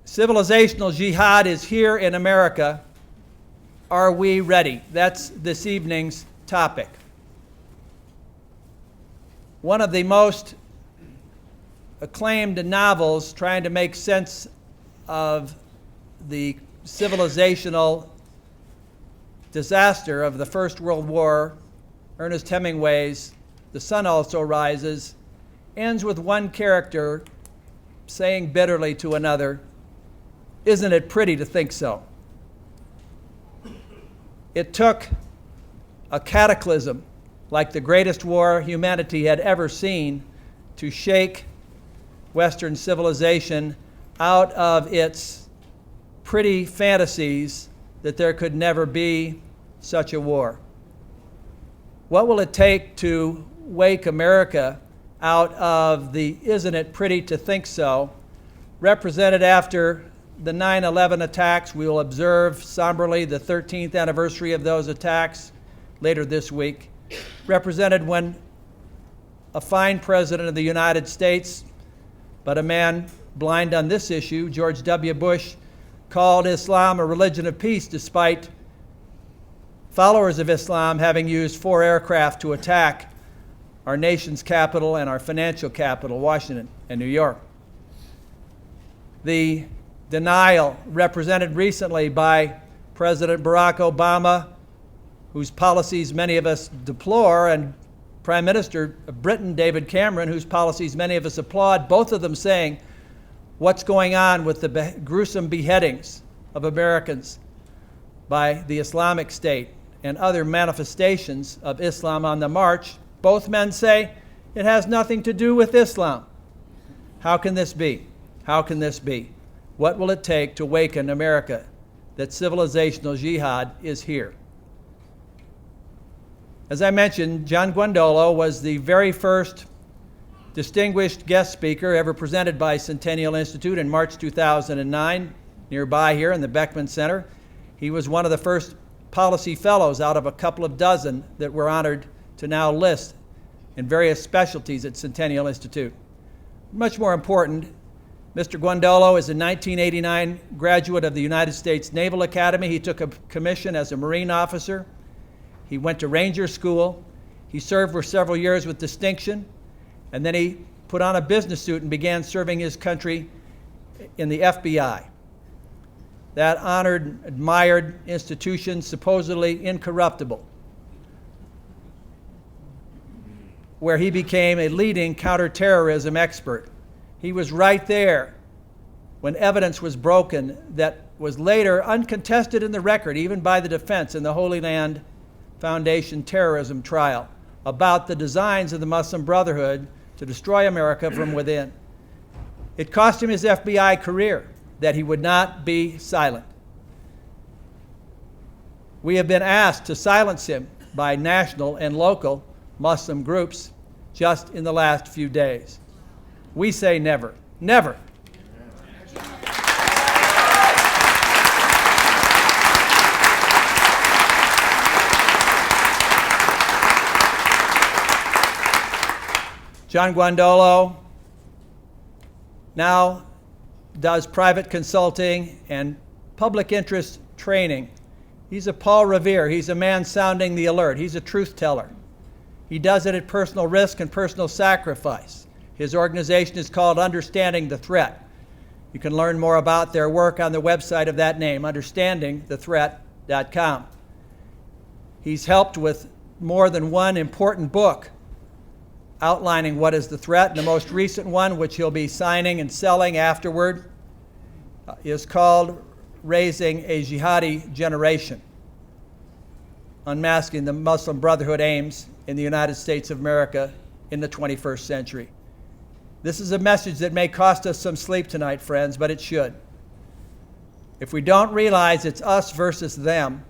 Civilizational jihad is here in America. Are we ready? That's this evening's topic. One of the most acclaimed novels trying to make sense of the civilizational disaster of the First World War, Ernest Hemingway's The Sun Also Rises, ends with one character saying bitterly to another, "Isn't it pretty to think so?" It took a cataclysm like the greatest war humanity had ever seen to shake Western civilization out of its pretty fantasies that there could never be such a war. What will it take to wake America out of the "isn't it pretty to think so," represented after the 9/11 attacks? We will observe somberly the 13th anniversary of those attacks later this week. Represented when a fine president of the United States, but a man blind on this issue, George W. Bush, called Islam a religion of peace despite followers of Islam having used 4 aircraft to attack our nation's capital and our financial capital, Washington and New York. The denial represented recently by President Barack Obama, whose policies many of us deplore, and Prime Minister of Britain, David Cameron, whose policies many of us applaud, both of them saying what's going on with the gruesome beheadings of Americans by the Islamic State and other manifestations of Islam on the march. Both men say it has nothing to do with Islam. How can this be? How can this be? What will it take to awaken America that civilizational jihad is here? As I mentioned, John Guandolo was the very first distinguished guest speaker ever presented by Centennial Institute in March 2009, nearby here in the Beckman Center. He was one of the first policy fellows out of a couple of dozen that we're honored to now list in various specialties at Centennial Institute. Much more important, Mr. Guandolo is a 1989 graduate of the United States Naval Academy. He took a commission as a Marine officer. He went to Ranger School. He served for several years with distinction, and then he put on a business suit and began serving his country in the FBI. That honored, admired institution, supposedly incorruptible, where he became a leading counter-terrorism expert. He was right there when evidence was broken that was later uncontested in the record, even by the defense in the Holy Land Foundation terrorism trial, about the designs of the Muslim Brotherhood to destroy America from within. It cost him his FBI career that he would not be silent. We have been asked to silence him by national and local Muslim groups just in the last few days. We say never, never. John Guandolo now does private consulting and public interest training. He's a Paul Revere. He's a man sounding the alert. He's a truth teller. He does it at personal risk and personal sacrifice. His organization is called Understanding the Threat. You can learn more about their work on the website of that name, understandingthethreat.com. He's helped with more than one important book outlining what is the threat. And the most recent one, which he'll be signing and selling afterward, is called Raising a Jihadi Generation: Unmasking the Muslim Brotherhood Aims in the United States of America in the 21st Century. This is a message that may cost us some sleep tonight, friends, but it should. If we don't realize it's us versus them,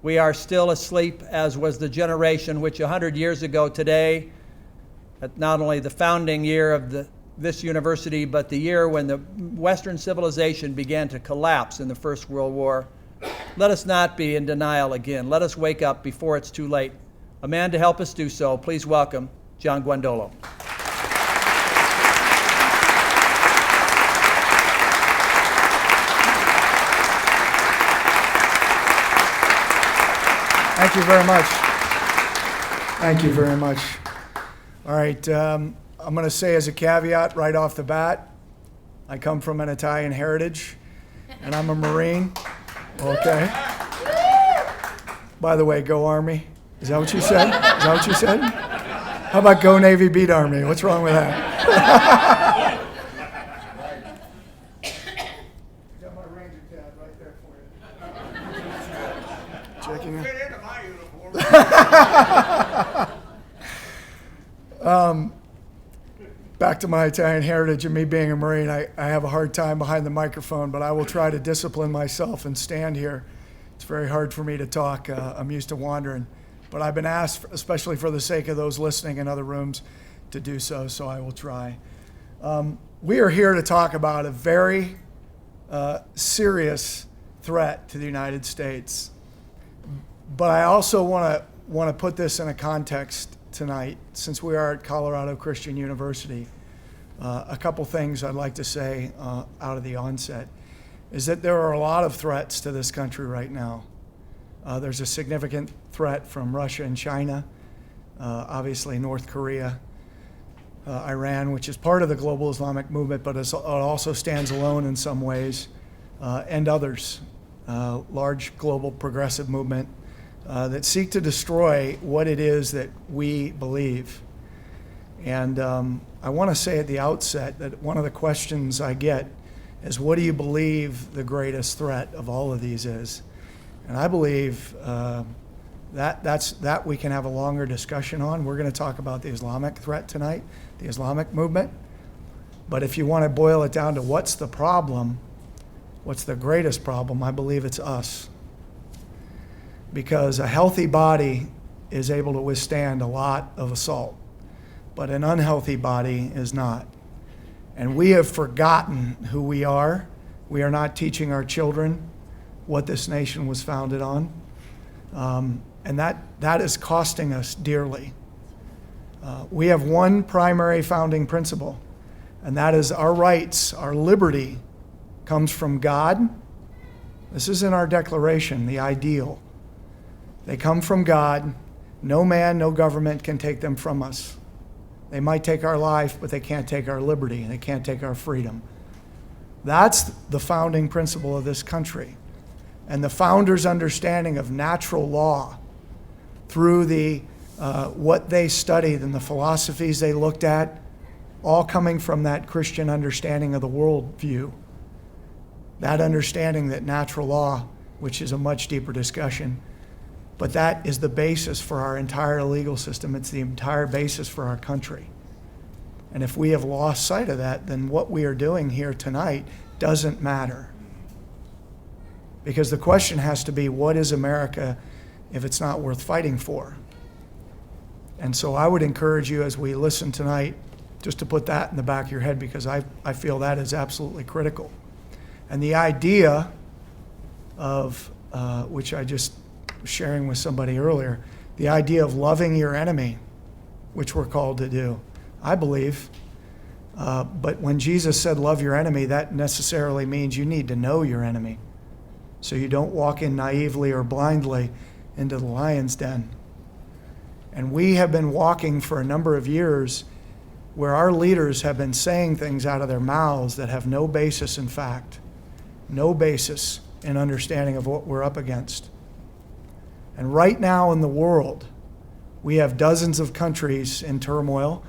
we are still asleep, as was the generation which 100 years ago today, at not only the founding year of this university, but the year when the Western civilization began to collapse in the First World War. Let us not be in denial again. Let us wake up before it's too late. A man to help us do so, please welcome John Guandolo. Thank you very much. Thank you very much. All right, I'm going to say as a caveat right off the bat, I come from an Italian heritage, and I'm a Marine. Okay. By the way, go Army. Is that what you said? Is that what you said? How about go Navy, beat Army? What's wrong with that? Got my Ranger tab right there for you. Checking it. Fit into my uniform. Back to my Italian heritage and me being a Marine, I have a hard time behind the microphone, but I will try to discipline myself and stand here. It's very hard for me to talk. I'm used to wandering. But I've been asked, especially for the sake of those listening in other rooms, to do so, so I will try. We are here to talk about a very serious threat to the United States. But I also want to put this in a context tonight, since we are at Colorado Christian University. A couple things I'd like to say out of the onset is that there are a lot of threats to this country right now. There's a significant threat from Russia and China, obviously North Korea, Iran, which is part of the global Islamic movement, but it also stands alone in some ways, and others, large global progressive movement that seek to destroy what it is that we believe. And I want to say at the outset that one of the questions I get is, what do you believe the greatest threat of all of these is? And I believe that we can have a longer discussion on. We're going to talk about the Islamic threat tonight, the Islamic movement. But if you want to boil it down to what's the problem, what's the greatest problem, I believe it's us. Because a healthy body is able to withstand a lot of assault, but an unhealthy body is not. And we have forgotten who we are. We are not teaching our children what this nation was founded on. And that is costing us dearly. We have one primary founding principle, and that is our rights, our liberty comes from God. This is in our declaration, the ideal. They come from God. No man, no government can take them from us. They might take our life, but they can't take our liberty. They can't take our freedom. That's the founding principle of this country. And the founders' understanding of natural law through the what they studied and the philosophies they looked at, all coming from that Christian understanding of the worldview. That understanding that natural law, which is a much deeper discussion, but that is the basis for our entire legal system. It's the entire basis for our country. And if we have lost sight of that, then what we are doing here tonight doesn't matter. Because the question has to be, what is America if it's not worth fighting for? And so I would encourage you as we listen tonight, just to put that in the back of your head, because I feel that is absolutely critical. And the idea of, which I just was sharing with somebody earlier, the idea of loving your enemy, which we're called to do, I believe. But when Jesus said love your enemy, that necessarily means you need to know your enemy, so you don't walk in naively or blindly into the lion's den. And we have been walking for a number of years where our leaders have been saying things out of their mouths that have no basis in fact, no basis in understanding of what we're up against. And right now in the world, we have dozens of countries in turmoil.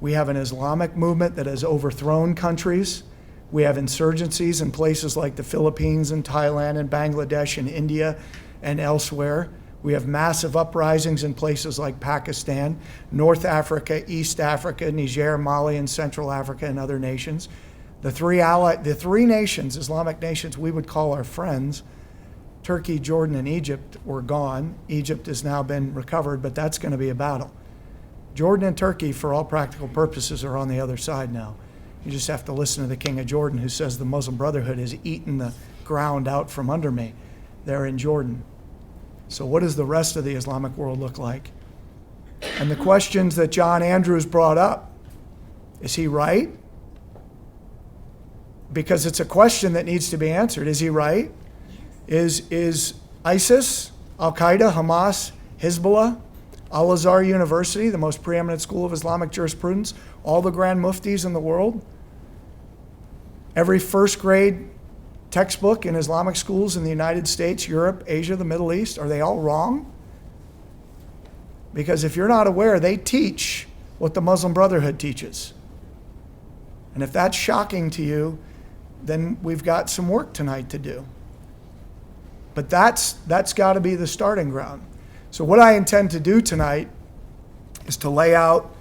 We have an Islamic movement that has overthrown countries. We have insurgencies in places like the Philippines and Thailand and Bangladesh and India and elsewhere. We have massive uprisings in places like Pakistan, North Africa, East Africa, Niger, Mali, and Central Africa, and other nations. The three nations, Islamic nations we would call our friends, Turkey, Jordan, and Egypt, were gone. Egypt has now been recovered, but that's going to be a battle. Jordan and Turkey, for all practical purposes, are on the other side now. You just have to listen to the king of Jordan, who says the Muslim Brotherhood has eaten the ground out from under me. They're in Jordan. So what does the rest of the Islamic world look like? And the questions that John Andrews brought up, is he right? Because it's a question that needs to be answered. Is he right? Is ISIS, Al-Qaeda, Hamas Hezbollah, Al-Azhar University, the most preeminent school of Islamic jurisprudence, all the grand muftis in the world, every first grade textbook in Islamic schools in the United States, Europe, Asia, the Middle East, are they all wrong? Because if you're not aware, they teach what the Muslim Brotherhood teaches. And if that's shocking to you, then we've got some work tonight to do. But that's got to be the starting ground. So what I intend to do tonight is to lay out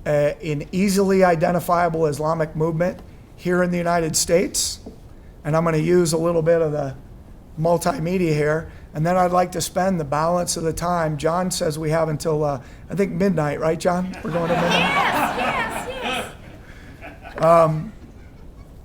an easily identifiable Islamic movement here in the United States. And I'm going to use a little bit of the multimedia here. And then I'd like to spend the balance of the time. John says we have until, I think, midnight, right, John? We're going to midnight? Yes, yes.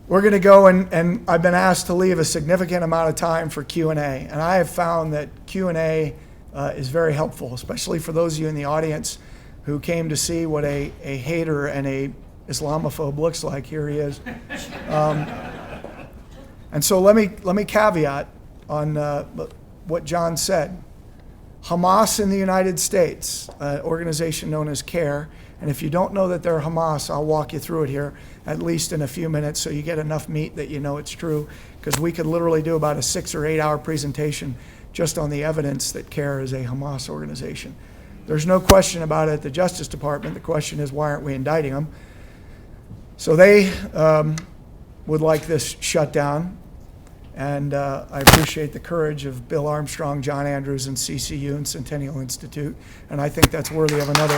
We're going to go, and I've been asked to leave a significant amount of time for Q&A. And I have found that Q&A is very helpful, especially for those of you in the audience who came to see what a hater and a Islamophobe looks like. Here he is. And so let me caveat on what John said. Hamas in the United States, an organization known as CAIR, and if you don't know that they're Hamas, I'll walk you through it here, at least in a few minutes, so you get enough meat that you know it's true, because we could literally do about a 6 or 8 hour presentation just on the evidence that CAIR is a Hamas organization. There's no question about it at the Justice Department. The question is, why aren't we indicting them? So they would like this shut down. And I appreciate the courage of Bill Armstrong, John Andrews, and CCU and Centennial Institute. And I think that's worthy of another.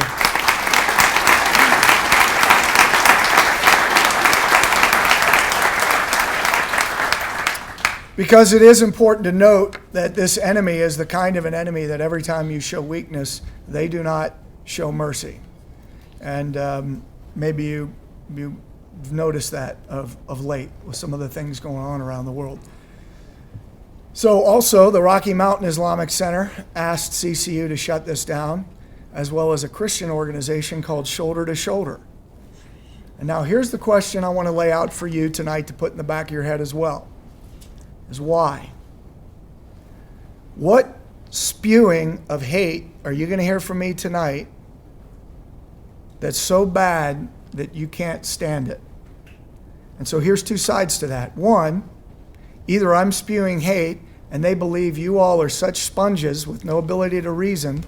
Because it is important to note that this enemy is the kind of an enemy that every time you show weakness, they do not show mercy. And maybe you've noticed that of late with some of the things going on around the world. So also, the Rocky Mountain Islamic Center asked CCU to shut this down, as well as a Christian organization called Shoulder to Shoulder. And now here's the question I want to lay out for you tonight to put in the back of your head as well, is why? What spewing of hate are you going to hear from me tonight that's so bad that you can't stand it? And so here's two sides to that. One, either I'm spewing hate and they believe you all are such sponges with no ability to reason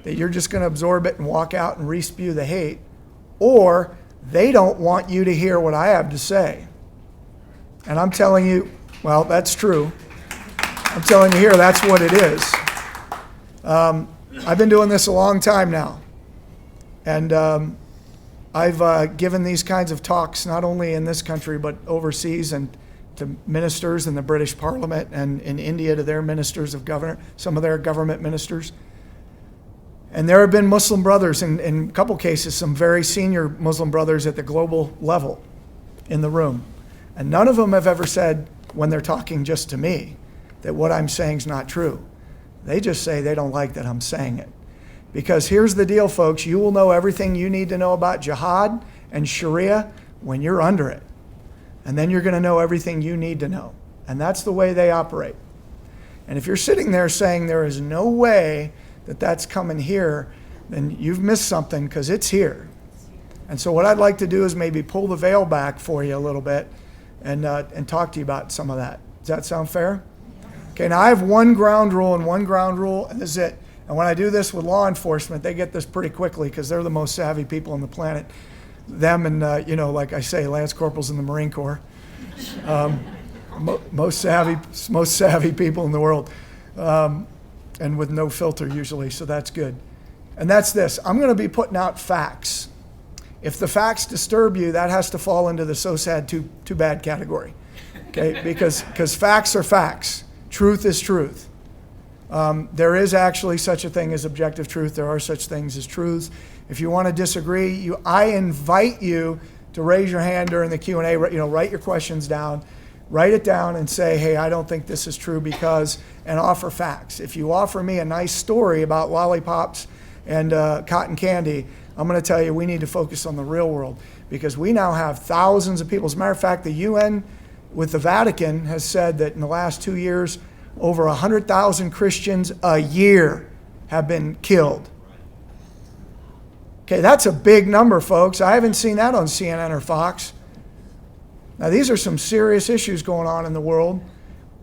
that you're just going to absorb it and walk out and re-spew the hate, or they don't want you to hear what I have to say. And I'm telling you, well, that's true. I'm telling you here, that's what it is. I've been doing this a long time now. And I've given these kinds of talks not only in this country but overseas, and to ministers in the British Parliament, and in India to their ministers of government, some of their government ministers. And there have been Muslim brothers, in a couple cases, some very senior Muslim brothers at the global level in the room. And none of them have ever said, when they're talking just to me, that what I'm saying is not true. They just say they don't like that I'm saying it. Because here's the deal, folks. You will know everything you need to know about Jihad and Sharia when you're under it. And then you're going to know everything you need to know. And that's the way they operate. And if you're sitting there saying there is no way that that's coming here, then you've missed something, because it's here. And so what I'd like to do is maybe pull the veil back for you a little bit and talk to you about some of that. Does that sound fair? Okay, now I have one ground rule, and this is it. And when I do this with law enforcement, they get this pretty quickly because they're the most savvy people on the planet. Them and, like I say, Lance Corporals in the Marine Corps. Most savvy people in the world. And with no filter usually, so that's good. And that's this. I'm going to be putting out facts. If the facts disturb you, that has to fall into the so sad, too bad category. Okay, because facts are facts. Truth is truth. There is actually such a thing as objective truth. There are such things as truths. If you want to disagree, I invite you to raise your hand during the Q&A. Write your questions down. Write it down and say, hey, I don't think this is true because, and offer facts. If you offer me a nice story about lollipops and cotton candy, I'm going to tell you we need to focus on the real world, because we now have thousands of people. As a matter of fact, the UN with the Vatican has said that in the last 2 years, over 100,000 Christians a year have been killed. Okay, that's a big number, folks. I haven't seen that on CNN or Fox. Now, these are some serious issues going on in the world.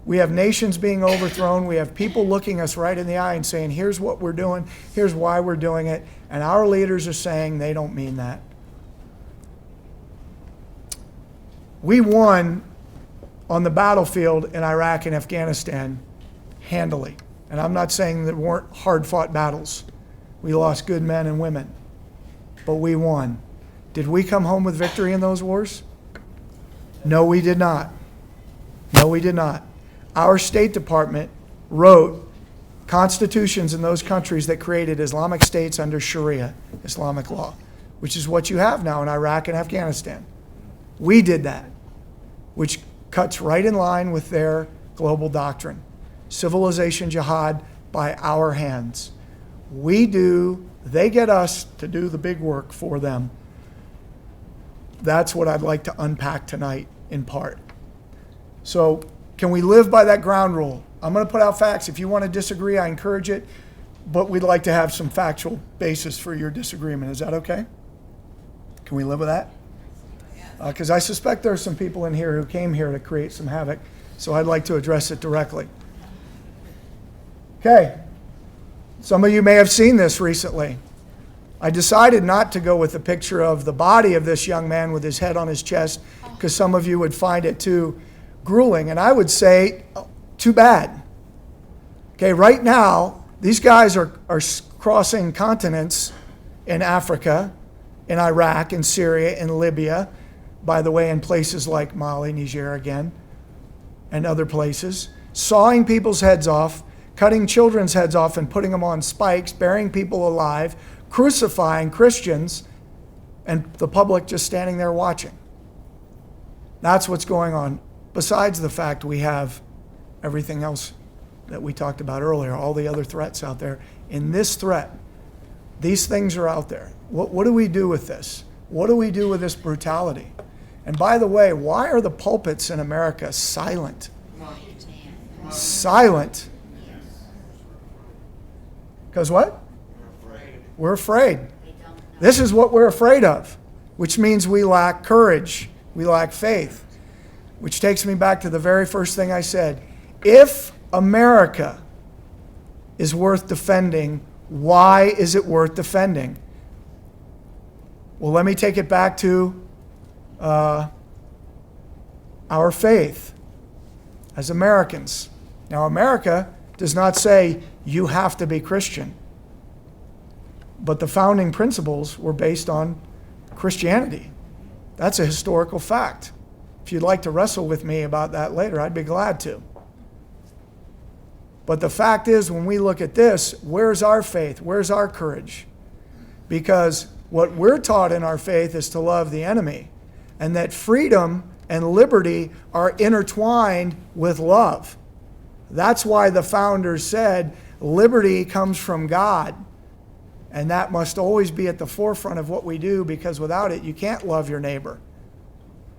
We have nations being overthrown. We have people looking us right in the eye and saying, here's what we're doing, here's why we're doing it. And our leaders are saying they don't mean that. We won on the battlefield in Iraq and Afghanistan handily. And I'm not saying that weren't hard-fought battles. We lost good men and women. But we won. Did we come home with victory in those wars? No, we did not. No, we did not. Our State Department wrote constitutions in those countries that created Islamic states under Sharia, Islamic law, which is what you have now in Iraq and Afghanistan. We did that, which cuts right in line with their global doctrine. Civilization jihad by our hands. They get us to do the big work for them. That's what I'd like to unpack tonight in part. So, can we live by that ground rule? I'm going to put out facts. If you want to disagree, I encourage it, but we'd like to have some factual basis for your disagreement. Is that okay? Can we live with that? Because I suspect there are some people in here who came here to create some havoc, so I'd like to address it directly. Okay. Some of you may have seen this recently. I decided not to go with a picture of the body of this young man with his head on his chest, because some of you would find it too grueling, and I would say, too bad. Okay, right now, these guys are crossing continents in Africa, in Iraq, in Syria, in Libya, by the way, in places like Mali, Niger again, and other places, sawing people's heads off, cutting children's heads off and putting them on spikes, burying people alive, crucifying Christians, and the public just standing there watching. That's what's going on, besides the fact we have everything else that we talked about earlier, all the other threats out there. In this threat, these things are out there. What do we do with this? What do we do with this brutality? And by the way, why are the pulpits in America silent? Silent. Because what? We're afraid. This is what we're afraid of, which means we lack courage. We lack faith. Which takes me back to the very first thing I said. If America is worth defending, why is it worth defending? Well, let me take it back to our faith as Americans. Now, America does not say you have to be Christian, but the founding principles were based on Christianity. That's a historical fact. If you'd like to wrestle with me about that later, I'd be glad to. But the fact is, when we look at this, where's our faith? Where's our courage? Because what we're taught in our faith is to love the enemy, and that freedom and liberty are intertwined with love. That's why the founders said liberty comes from God, and that must always be at the forefront of what we do, because without it, you can't love your neighbor.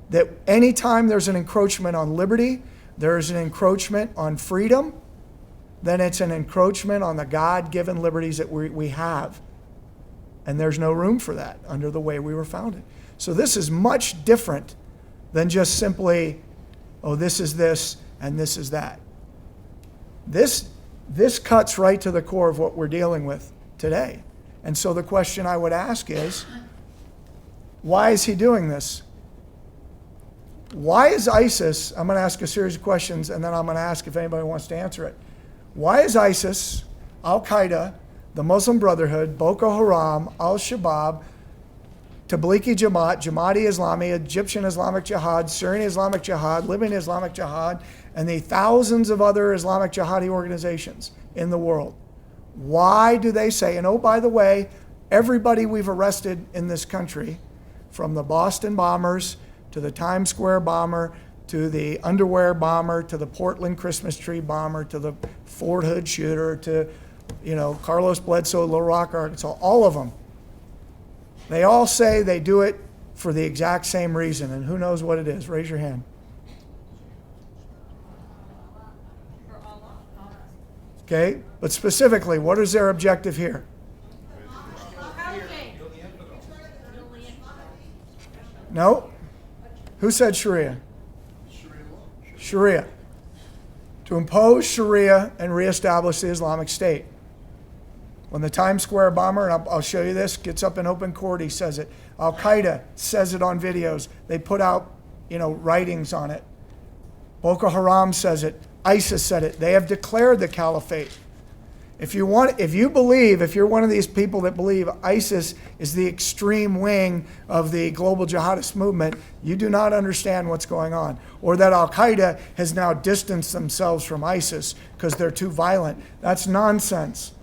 That anytime there's an encroachment on liberty, there's an encroachment on freedom, then it's an encroachment on the God-given liberties that we have. And there's no room for that under the way we were founded. So this is much different than just simply, oh, this is this and this is that. This cuts right to the core of what we're dealing with today. And so the question I would ask is, why is he doing this? Why is ISIS, I'm going to ask a series of questions and then I'm going to ask if anybody wants to answer it. Why is ISIS, Al-Qaeda, the Muslim Brotherhood, Boko Haram, Al-Shabaab, Tablighi Jamaat, Jamaati Islami, Egyptian Islamic Jihad, Syrian Islamic Jihad, Libyan Islamic Jihad, and the thousands of other Islamic Jihadi organizations in the world, why do they say, and oh, by the way, everybody we've arrested in this country, from the Boston bombers to the Times Square bomber, to the underwear bomber, to the Portland Christmas tree bomber, to the Fort Hood shooter, to, Carlos Bledsoe, Little Rock, Arkansas, all of them. They all say they do it for the exact same reason, and who knows what it is? Raise your hand. Okay? But specifically, what is their objective here? No? Who said Sharia? Sharia. To impose Sharia and reestablish the Islamic State. When the Times Square bomber, and I'll show you this, gets up in open court, he says it. Al-Qaeda says it on videos. They put out, writings on it. Boko Haram says it. ISIS said it. They have declared the caliphate. If you're one of these people that believe ISIS is the extreme wing of the global jihadist movement, you do not understand what's going on. Or that Al-Qaeda has now distanced themselves from ISIS because they're too violent. That's nonsense.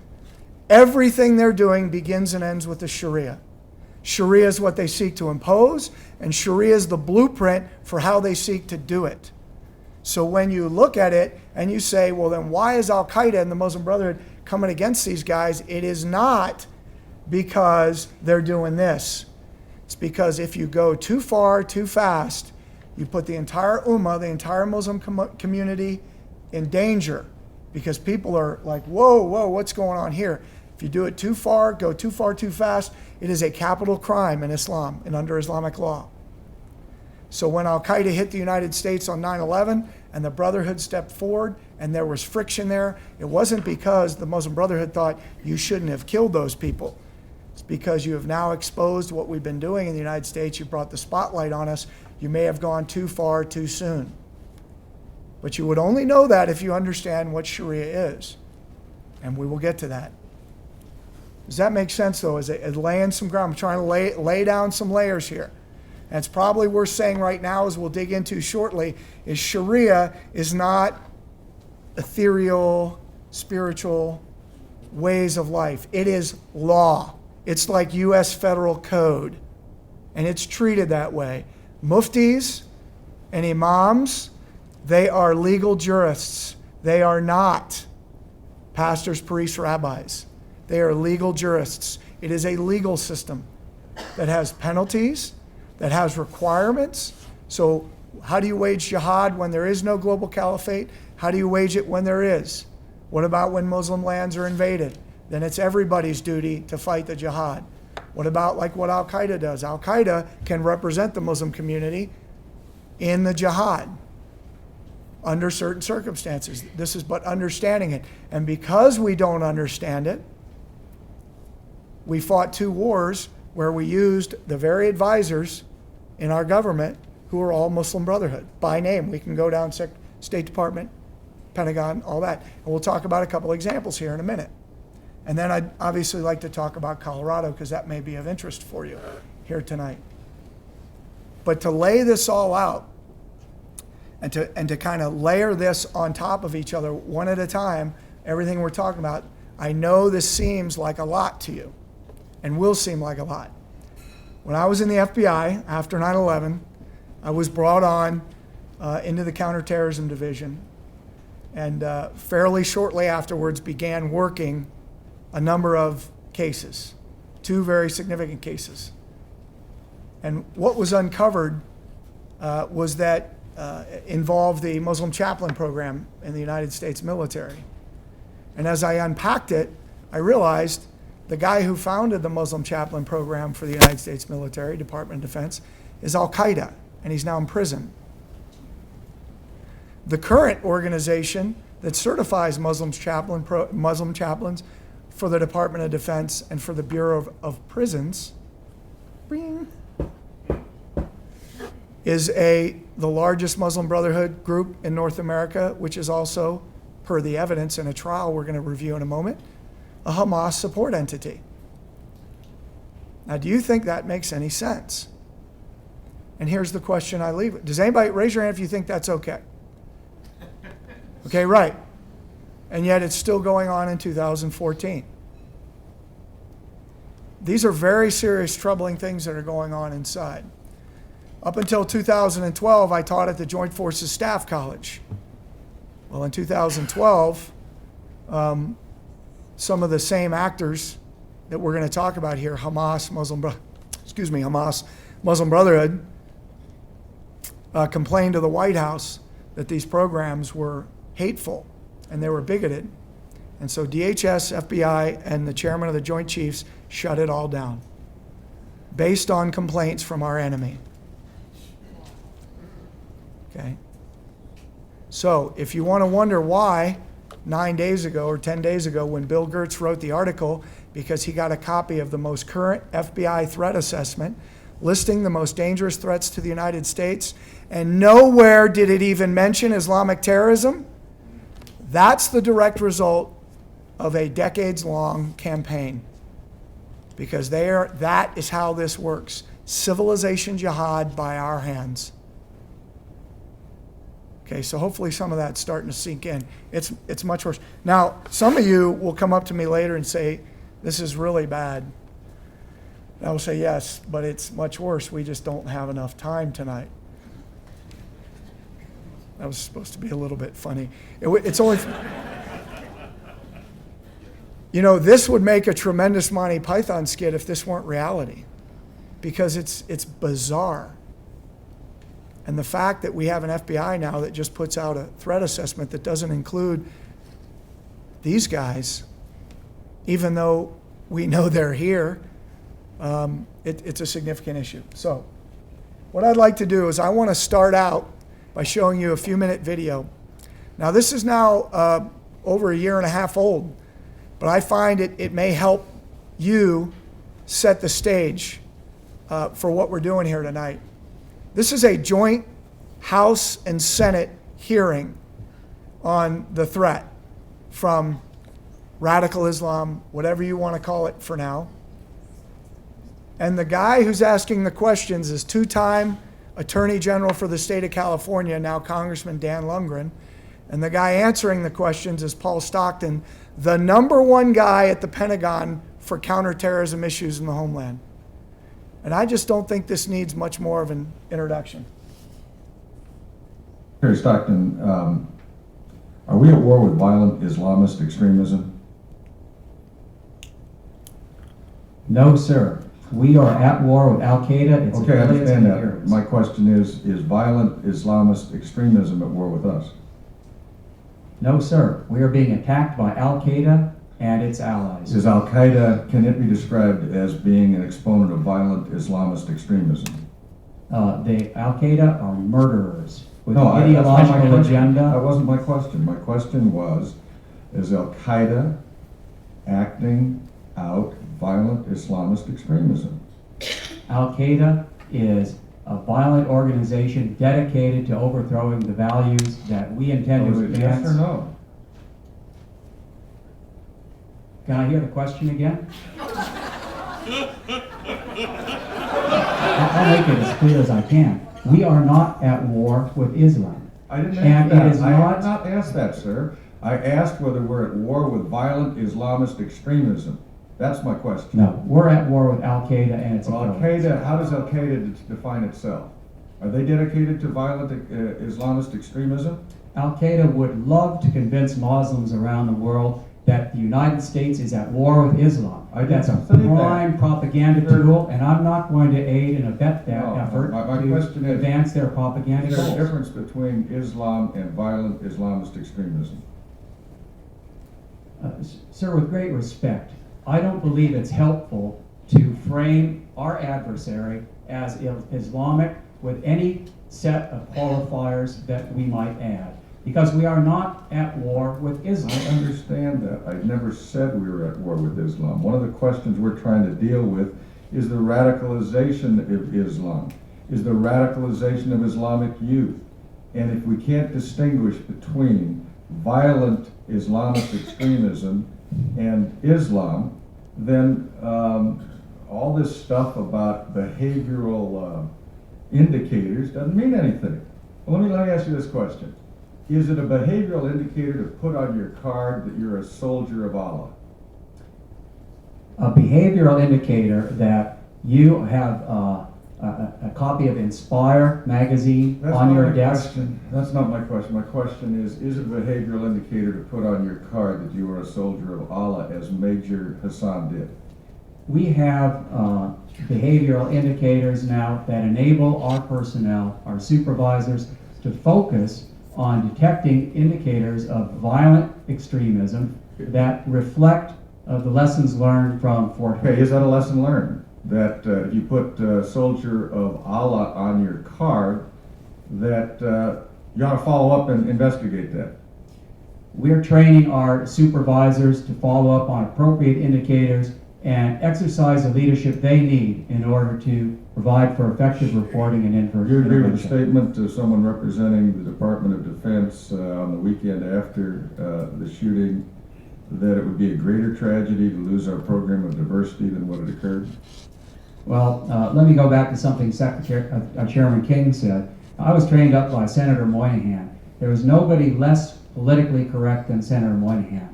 Everything they're doing begins and ends with the Sharia. Sharia is what they seek to impose, and Sharia is the blueprint for how they seek to do it. So when you look at it and you say, well, then why is Al-Qaeda and the Muslim Brotherhood coming against these guys? It is not because they're doing this. It's because if you go too far, too fast, you put the entire Ummah, the entire Muslim community in danger, because people are like, whoa, what's going on here? If you do it too far, go too far, too fast, it is a capital crime in Islam and under Islamic law. So when Al-Qaeda hit the United States on 9/11 and the Brotherhood stepped forward and there was friction there, it wasn't because the Muslim Brotherhood thought you shouldn't have killed those people. It's because you have now exposed what we've been doing in the United States. You brought the spotlight on us. You may have gone too far too soon. But you would only know that if you understand what Sharia is. And we will get to that. Does that make sense, though? Is it laying some ground? I'm trying to lay down some layers here. And it's probably worth saying right now, as we'll dig into shortly, is Sharia is not ethereal, spiritual ways of life. It is law. It's like U.S. federal code. And it's treated that way. Muftis and imams, they are legal jurists. They are not pastors, priests, rabbis. They are legal jurists. It is a legal system that has penalties, that has requirements. So how do you wage jihad when there is no global caliphate? How do you wage it when there is? What about when Muslim lands are invaded? Then it's everybody's duty to fight the jihad. What about like what Al-Qaeda does? Al-Qaeda can represent the Muslim community in the jihad under certain circumstances. This is but understanding it. And because we don't understand it, we fought 2 wars where we used the very advisors in our government who are all Muslim Brotherhood by name. We can go down State Department, Pentagon, all that. And we'll talk about a couple examples here in a minute. And then I'd obviously like to talk about Colorado because that may be of interest for you here tonight. But to lay this all out and to kind of layer this on top of each other one at a time, everything we're talking about, I know this seems like a lot to you and will seem like a lot. When I was in the FBI after 9/11, I was brought on into the counter-terrorism division, and fairly shortly afterwards began working a number of cases, 2 very significant cases. And what was uncovered was that involved the Muslim chaplain program in the United States military. And as I unpacked it, I realized the guy who founded the Muslim chaplain program for the United States military, Department of Defense, is Al-Qaeda, and he's now in prison. The current organization that certifies Muslim chaplains for the Department of Defense and for the Bureau of Prisons is the largest Muslim Brotherhood group in North America, which is also, per the evidence in a trial we're going to review in a moment, a Hamas support entity. Now, do you think that makes any sense? And here's the question I leave with. Does anybody raise your hand if you think that's okay? Okay, right. And yet it's still going on in 2014. These are very serious, troubling things that are going on inside. Up until 2012, I taught at the Joint Forces Staff College. Well, in 2012, some of the same actors that we're going to talk about here, Hamas, Muslim Brotherhood, complained to the White House that these programs were hateful and they were bigoted. And so DHS, FBI, and the chairman of the Joint Chiefs shut it all down based on complaints from our enemy. Okay? So if you want to wonder why 9 days ago or 10 days ago when Bill Gertz wrote the article, because he got a copy of the most current FBI threat assessment listing the most dangerous threats to the United States, and nowhere did it even mention Islamic terrorism, that's the direct result of a decades-long campaign. Because that is how this works. Civilization jihad by our hands. Okay, so hopefully some of that's starting to sink in. It's much worse. Now, some of you will come up to me later and say, this is really bad. And I will say, yes, but it's much worse. We just don't have enough time tonight. That was supposed to be a little bit funny. It's only... You know, this would make a tremendous Monty Python skit if this weren't reality, because it's bizarre. And the fact that we have an FBI now that just puts out a threat assessment that doesn't include these guys, even though we know they're here, it's a significant issue. So what I'd like to do is I want to start out by showing you a few-minute video. Now, this is now over a year and a half old, but I find it may help you set the stage for what we're doing here tonight. This is a joint House and Senate hearing on the threat from radical Islam, whatever you want to call it for now. And the guy who's asking the questions is two-time Attorney General for the state of California, now Congressman Dan Lundgren. And the guy answering the questions is Paul Stockton, the #1 guy at the Pentagon for counter-terrorism issues in the homeland. And I just don't think this needs much more of an introduction. Terry Stockton, are we at war with violent Islamist extremism? No, sir. We are at war with Al-Qaeda. It's Okay, I understand that. affiliates. My question is violent Islamist extremism at war with us? No, sir. We are being attacked by Al-Qaeda and its allies. Is Al-Qaeda, can it be described as being an exponent of violent Islamist extremism? The Al-Qaeda are murderers with No, an that's not my ideological question. That agenda. wasn't my question. My question was, is Al-Qaeda acting out violent Islamist extremism? Al-Qaeda is a violent organization dedicated to overthrowing the values that we intend So to is it yes advance. or no? Can I hear the question again? I'll make it as clear as I can. We are not at war with Islam. I didn't And ask that. it is I not- did not ask that, sir. I asked whether we're at war with violent Islamist extremism. That's my question. No, we're at war with Al-Qaeda and its Well, affiliates. Al-Qaeda, how does Al-Qaeda define itself? Are they dedicated to violent Islamist extremism? Al-Qaeda would love to convince Muslims around the world that the United States is at war with Islam. I didn't That's a say that. prime propaganda Sure. tool, and I'm not going to aid and abet that No, effort my question to is, advance their propaganda Is there a goals. difference between Islam and violent Islamist extremism? Sir, with great respect, I don't believe it's helpful to frame our adversary as Islamic with any set of qualifiers that we might add, because we are not at war with Islam. I understand that. I never said we were at war with Islam. One of the questions we're trying to deal with is the radicalization of Islam, is the radicalization of Islamic youth. And if we can't distinguish between violent Islamist extremism and Islam, then all this stuff about behavioral indicators doesn't mean anything. Well, let me ask you this question. Is it a behavioral indicator to put on your card that you're a soldier of Allah? A behavioral indicator that you have a copy of Inspire magazine That's on not your my desk. question. That's not my question. My question is it a behavioral indicator to put on your card that you are a soldier of Allah, as Major Hassan did? We have behavioral indicators now that enable our personnel, our supervisors, to focus on detecting indicators of violent extremism that reflect the lessons learned from Fort Hood. Okay, is that a lesson learned? That if you put soldier of Allah on your card, that you ought to follow up and investigate that? We're training our supervisors to follow up on appropriate indicators and exercise the leadership they need in order to provide for effective reporting and Do you agree with the intervention. statement of someone representing the Department of Defense on the weekend after the shooting, that it would be a greater tragedy to lose our program of diversity than what had occurred? Well, let me go back to something Chairman King said. I was trained up by Senator Moynihan. There was nobody less politically correct than Senator Moynihan.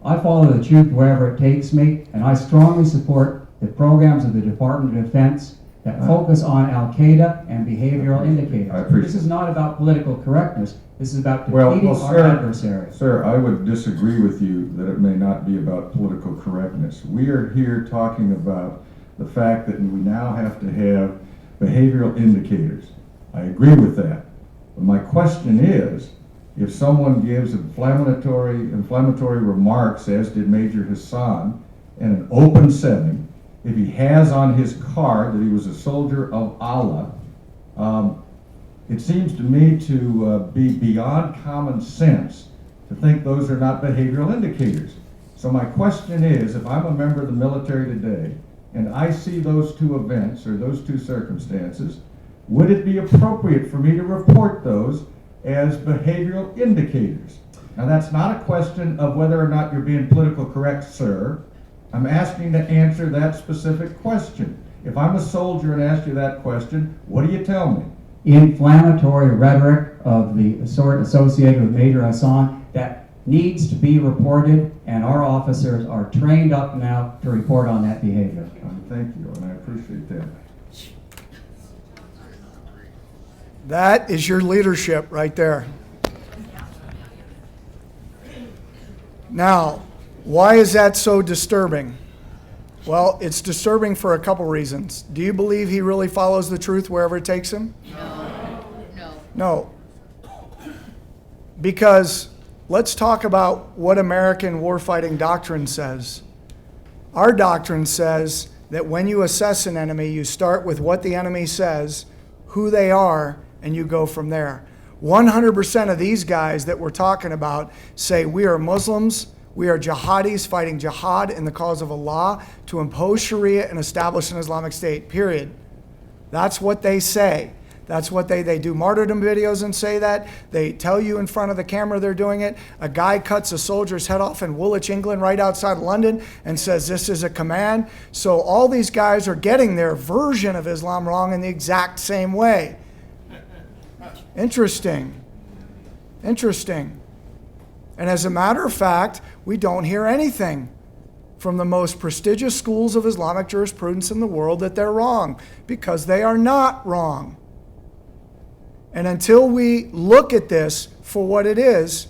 I follow the truth wherever it takes me, and I strongly support the programs of the Department of Defense that focus on Al-Qaeda and behavioral indicators. I appreciate This is not about political correctness. This is about defeating our adversaries. Sir, I would disagree with you that it may not be about political correctness. We are here talking about the fact that we now have to have behavioral indicators. I agree with that. But my question is, if someone gives inflammatory remarks, as did Major Hassan, in an open setting, if he has on his card that he was a soldier of Allah, it seems to me to be beyond common sense to think those are not behavioral indicators. So my question is, if I'm a member of the military today, and I see those two events or those two circumstances, would it be appropriate for me to report those as behavioral indicators? Now, that's not a question of whether or not you're being political correct, sir. I'm asking to answer that specific question. If I'm a soldier and ask you that question, what do you tell me? Inflammatory rhetoric of the sort associated with Major Hassan that needs to be reported, and our officers are trained up now to report on that behavior. Thank you, and I appreciate that. That is your leadership right there. Now, why is that so disturbing? Well, it's disturbing for a couple reasons. Do you believe he really follows the truth wherever it takes him? No. Because let's talk about what American warfighting doctrine says. Our doctrine says that when you assess an enemy, you start with what the enemy says, who they are, and you go from there. 100% of these guys that we're talking about say we are Muslims, we are jihadis fighting jihad in the cause of Allah to impose Sharia and establish an Islamic State, period. That's what they say. That's what they do martyrdom videos and say that. They tell you in front of the camera they're doing it. A guy cuts a soldier's head off in Woolwich, England, right outside London and says this is a command. So all these guys are getting their version of Islam wrong in the exact same way. Interesting. And as a matter of fact, we don't hear anything from the most prestigious schools of Islamic jurisprudence in the world that they're wrong, because they are not wrong. And until we look at this for what it is,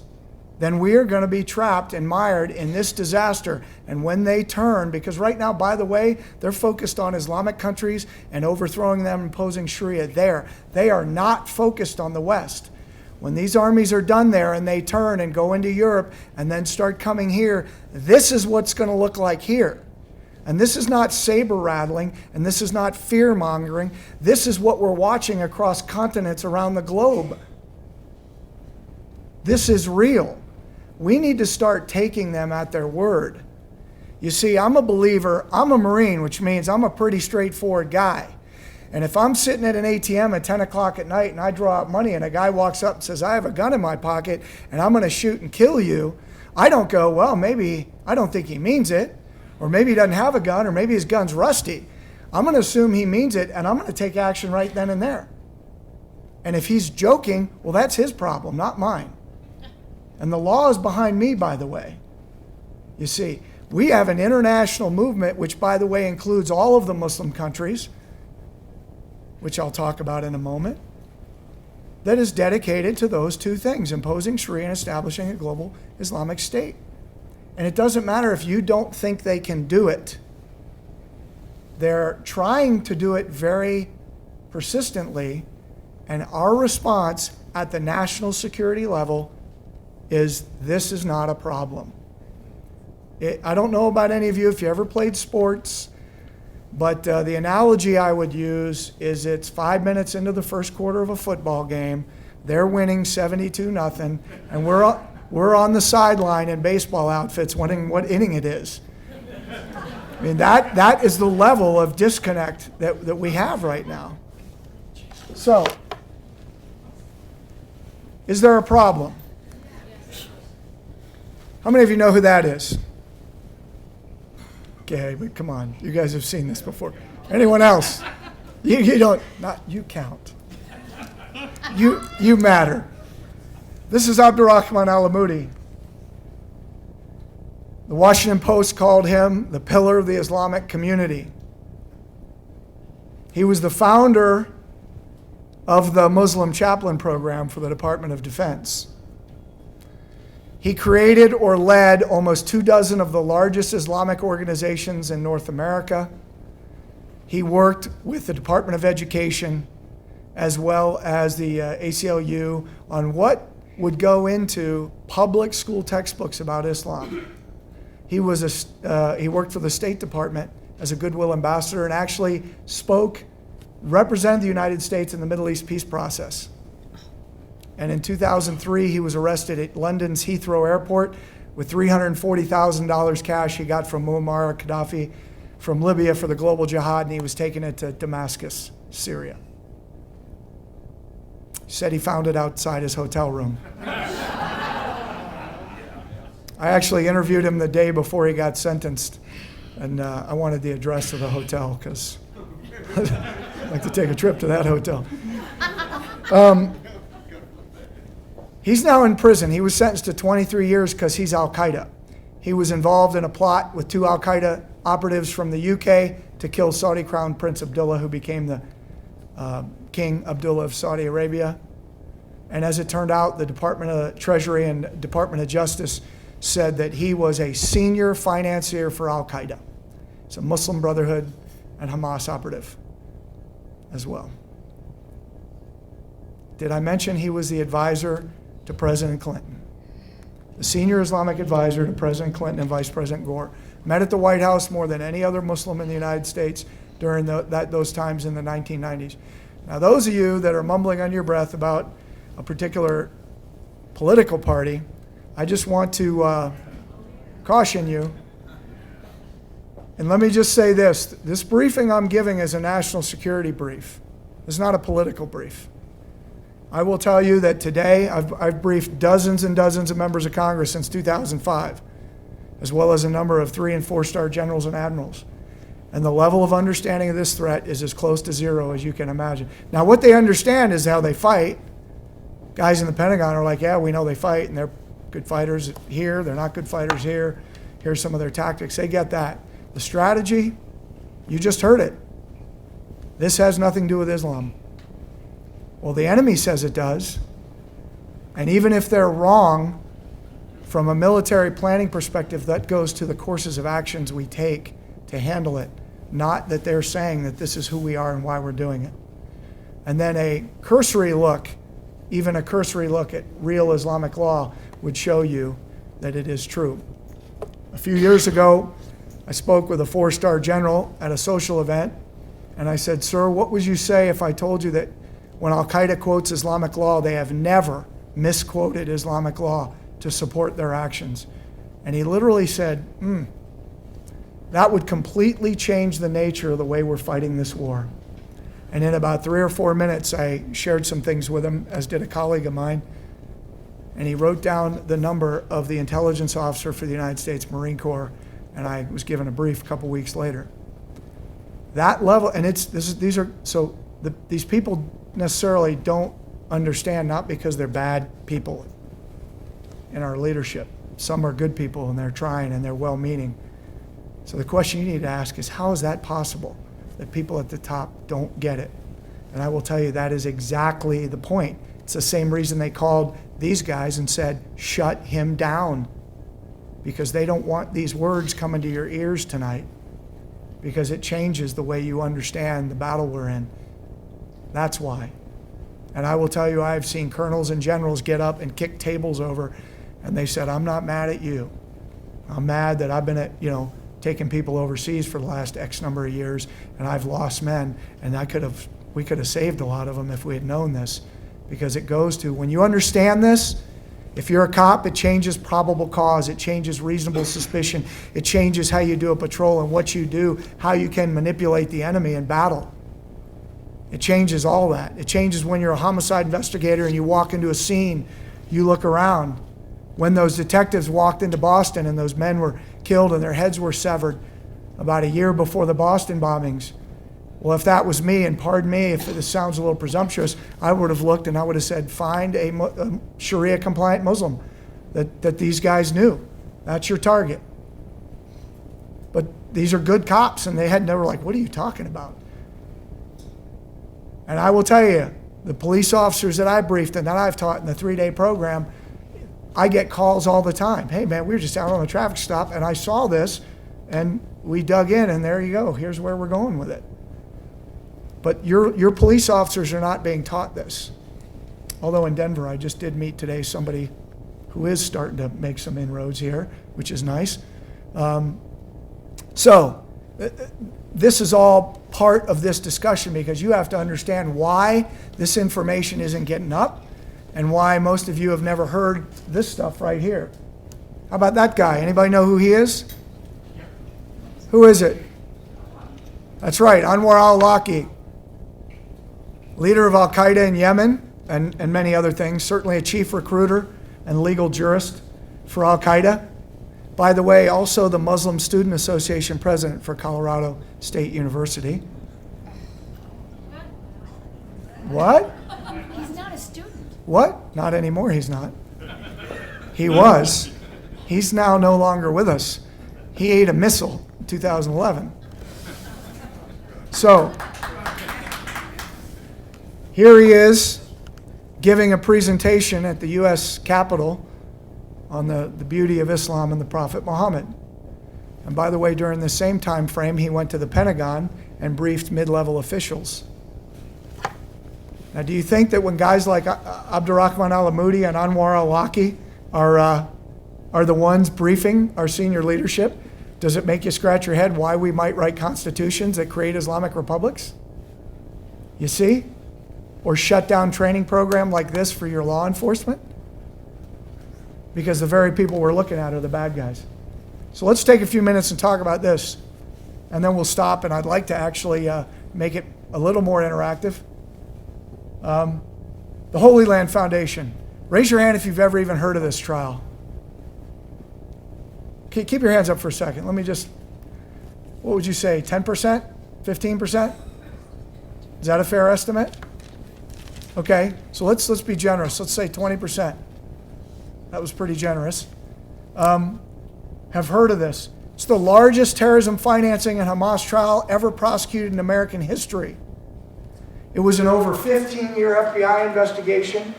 then we are going to be trapped and mired in this disaster. And when they turn, because right now, by the way, they're focused on Islamic countries and overthrowing them, imposing Sharia there. They are not focused on the West. When these armies are done there and they turn and go into Europe and then start coming here, this is what's going to look like here. And this is not saber rattling, and this is not fear mongering. This is what we're watching across continents around the globe. This is real. We need to start taking them at their word. You see, I'm a believer. I'm a Marine, which means I'm a pretty straightforward guy. And if I'm sitting at an ATM at 10 o'clock at night and I draw out money and a guy walks up and says, I have a gun in my pocket and I'm going to shoot and kill you, I don't go, well, maybe I don't think he means it. Or maybe he doesn't have a gun, or maybe his gun's rusty. I'm going to assume he means it, and I'm going to take action right then and there. And if he's joking, well, that's his problem, not mine. And the law is behind me, by the way. You see, we have an international movement, which, by the way, includes all of the Muslim countries, which I'll talk about in a moment, that is dedicated to those two things, imposing Sharia and establishing a global Islamic State. And it doesn't matter if you don't think they can do it. They're trying to do it very persistently, and our response at the national security level is this is not a problem. I don't know about any of you if you ever played sports, but the analogy I would use is it's 5 minutes into the first quarter of a football game. They're winning 72-0, and we're on the sideline in baseball outfits wondering what inning it is. I mean, that is the level of disconnect that we have right now. So, is there a problem? How many of you know who that is? Okay, but come on, you guys have seen this before. Anyone else? You don't, not you count. You matter. This is Abdurrahman al-Amoudi. The Washington Post called him the pillar of the Islamic community. He was the founder of the Muslim chaplain program for the Department of Defense. He created or led almost 24 of the largest Islamic organizations in North America. He worked with the Department of Education as well as the ACLU on what would go into public school textbooks about Islam. He worked for the State Department as a goodwill ambassador and actually represented the United States in the Middle East peace process. And in 2003, he was arrested at London's Heathrow Airport with $340,000 cash he got from Muammar Gaddafi from Libya for the global jihad, and he was taking it to Damascus, Syria. He said he found it outside his hotel room. I actually interviewed him the day before he got sentenced, and I wanted the address of the hotel because I'd like to take a trip to that hotel. He's now in prison. He was sentenced to 23 years because he's Al-Qaeda. He was involved in a plot with 2 Al-Qaeda operatives from the UK to kill Saudi Crown Prince Abdullah, who became the King Abdullah of Saudi Arabia. And as it turned out, the Department of Treasury and Department of Justice said that he was a senior financier for Al-Qaeda. It's a Muslim Brotherhood and Hamas operative as well. Did I mention he was the advisor to President Clinton? The senior Islamic advisor to President Clinton and Vice President Gore. Met at the White House more than any other Muslim in the United States during those times in the 1990s. Now, those of you that are mumbling under your breath about a particular political party, I just want to caution you. And let me just say this. This briefing I'm giving is a national security brief. It's not a political brief. I will tell you that today I've briefed dozens and dozens of members of Congress since 2005, as well as a number of 3- and 4-star generals and admirals. And the level of understanding of this threat is as close to zero as you can imagine. Now, what they understand is how they fight. Guys in the Pentagon are like, yeah, we know they fight, and they're good fighters here, they're not good fighters here. Here's some of their tactics. They get that. The strategy, you just heard it. This has nothing to do with Islam. Well, the enemy says it does. And even if they're wrong, from a military planning perspective, that goes to the courses of actions we take to handle it, not that they're saying that this is who we are and why we're doing it. And then a cursory look, even a cursory look at real Islamic law would show you that it is true. A few years ago, I spoke with a 4-star general at a social event, and I said, sir, what would you say if I told you that when Al-Qaeda quotes Islamic law, they have never misquoted Islamic law to support their actions? And he literally said, that would completely change the nature of the way we're fighting this war. And in about 3 or 4 minutes, I shared some things with him, as did a colleague of mine. And he wrote down the number of the intelligence officer for the United States Marine Corps, and I was given a brief a couple weeks later. That level, and these people necessarily don't understand, not because they're bad people in our leadership. Some are good people, and they're trying, and they're well-meaning. So the question you need to ask is, how is that possible that people at the top don't get it? And I will tell you, that is exactly the point. It's the same reason they called these guys and said, shut him down, because they don't want these words coming to your ears tonight, because it changes the way you understand the battle we're in. That's why. And I will tell you, I've seen colonels and generals get up and kick tables over, and they said, I'm not mad at you. I'm mad that I've been taking people overseas for the last X number of years, and I've lost men, and we could have saved a lot of them if we had known this, because it goes to, when you understand this, if you're a cop, it changes probable cause, it changes reasonable suspicion, it changes how you do a patrol and what you do, how you can manipulate the enemy in battle. It changes all that. It changes when you're a homicide investigator and you walk into a scene, you look around. When those detectives walked into Boston and those men were killed and their heads were severed about a year before the Boston bombings, well, if that was me, and pardon me if this sounds a little presumptuous, I would have looked and I would have said, find a Sharia-compliant Muslim that these guys knew. That's your target. But these are good cops, and they were like, what are you talking about? And I will tell you, the police officers that I briefed and that I've taught in the 3-day program, I get calls all the time. Hey, man, we were just out on a traffic stop, and I saw this, and we dug in, and there you go. Here's where we're going with it. But your police officers are not being taught this. Although in Denver, I just did meet today somebody who is starting to make some inroads here, which is nice. So this is all part of this discussion, because you have to understand why this information isn't getting up and why most of you have never heard this stuff right here. How about that guy? Anybody know who he is? Who is it? That's right, Anwar al-Awlaki. Leader of Al-Qaeda in Yemen and many other things, certainly a chief recruiter and legal jurist for Al-Qaeda. By the way, also the Muslim Student Association president for Colorado State University. What? He's not a student. What? Not anymore, he's not. He was. He's now no longer with us. He ate a missile in 2011. So, here he is giving a presentation at the U.S. Capitol on the beauty of Islam and the Prophet Muhammad. And by the way, during the same time frame, he went to the Pentagon and briefed mid-level officials. Now, do you think that when guys like Abdurrahman al-Amoudi and Anwar al-Awlaki are the ones briefing our senior leadership, does it make you scratch your head why we might write constitutions that create Islamic republics? You see? Or shut down training program like this for your law enforcement? Because the very people we're looking at are the bad guys. So let's take a few minutes and talk about this, and then we'll stop, and I'd like to actually make it a little more interactive. The Holy Land Foundation. Raise your hand if you've ever even heard of this trial. Okay, keep your hands up for a second. Let me just, what would you say, 10%? 15%? Is that a fair estimate? Okay, so let's be generous. Let's say 20%. That was pretty generous. Have heard of this. It's the largest terrorism financing and Hamas trial ever prosecuted in American history. It was an over 15-year FBI investigation.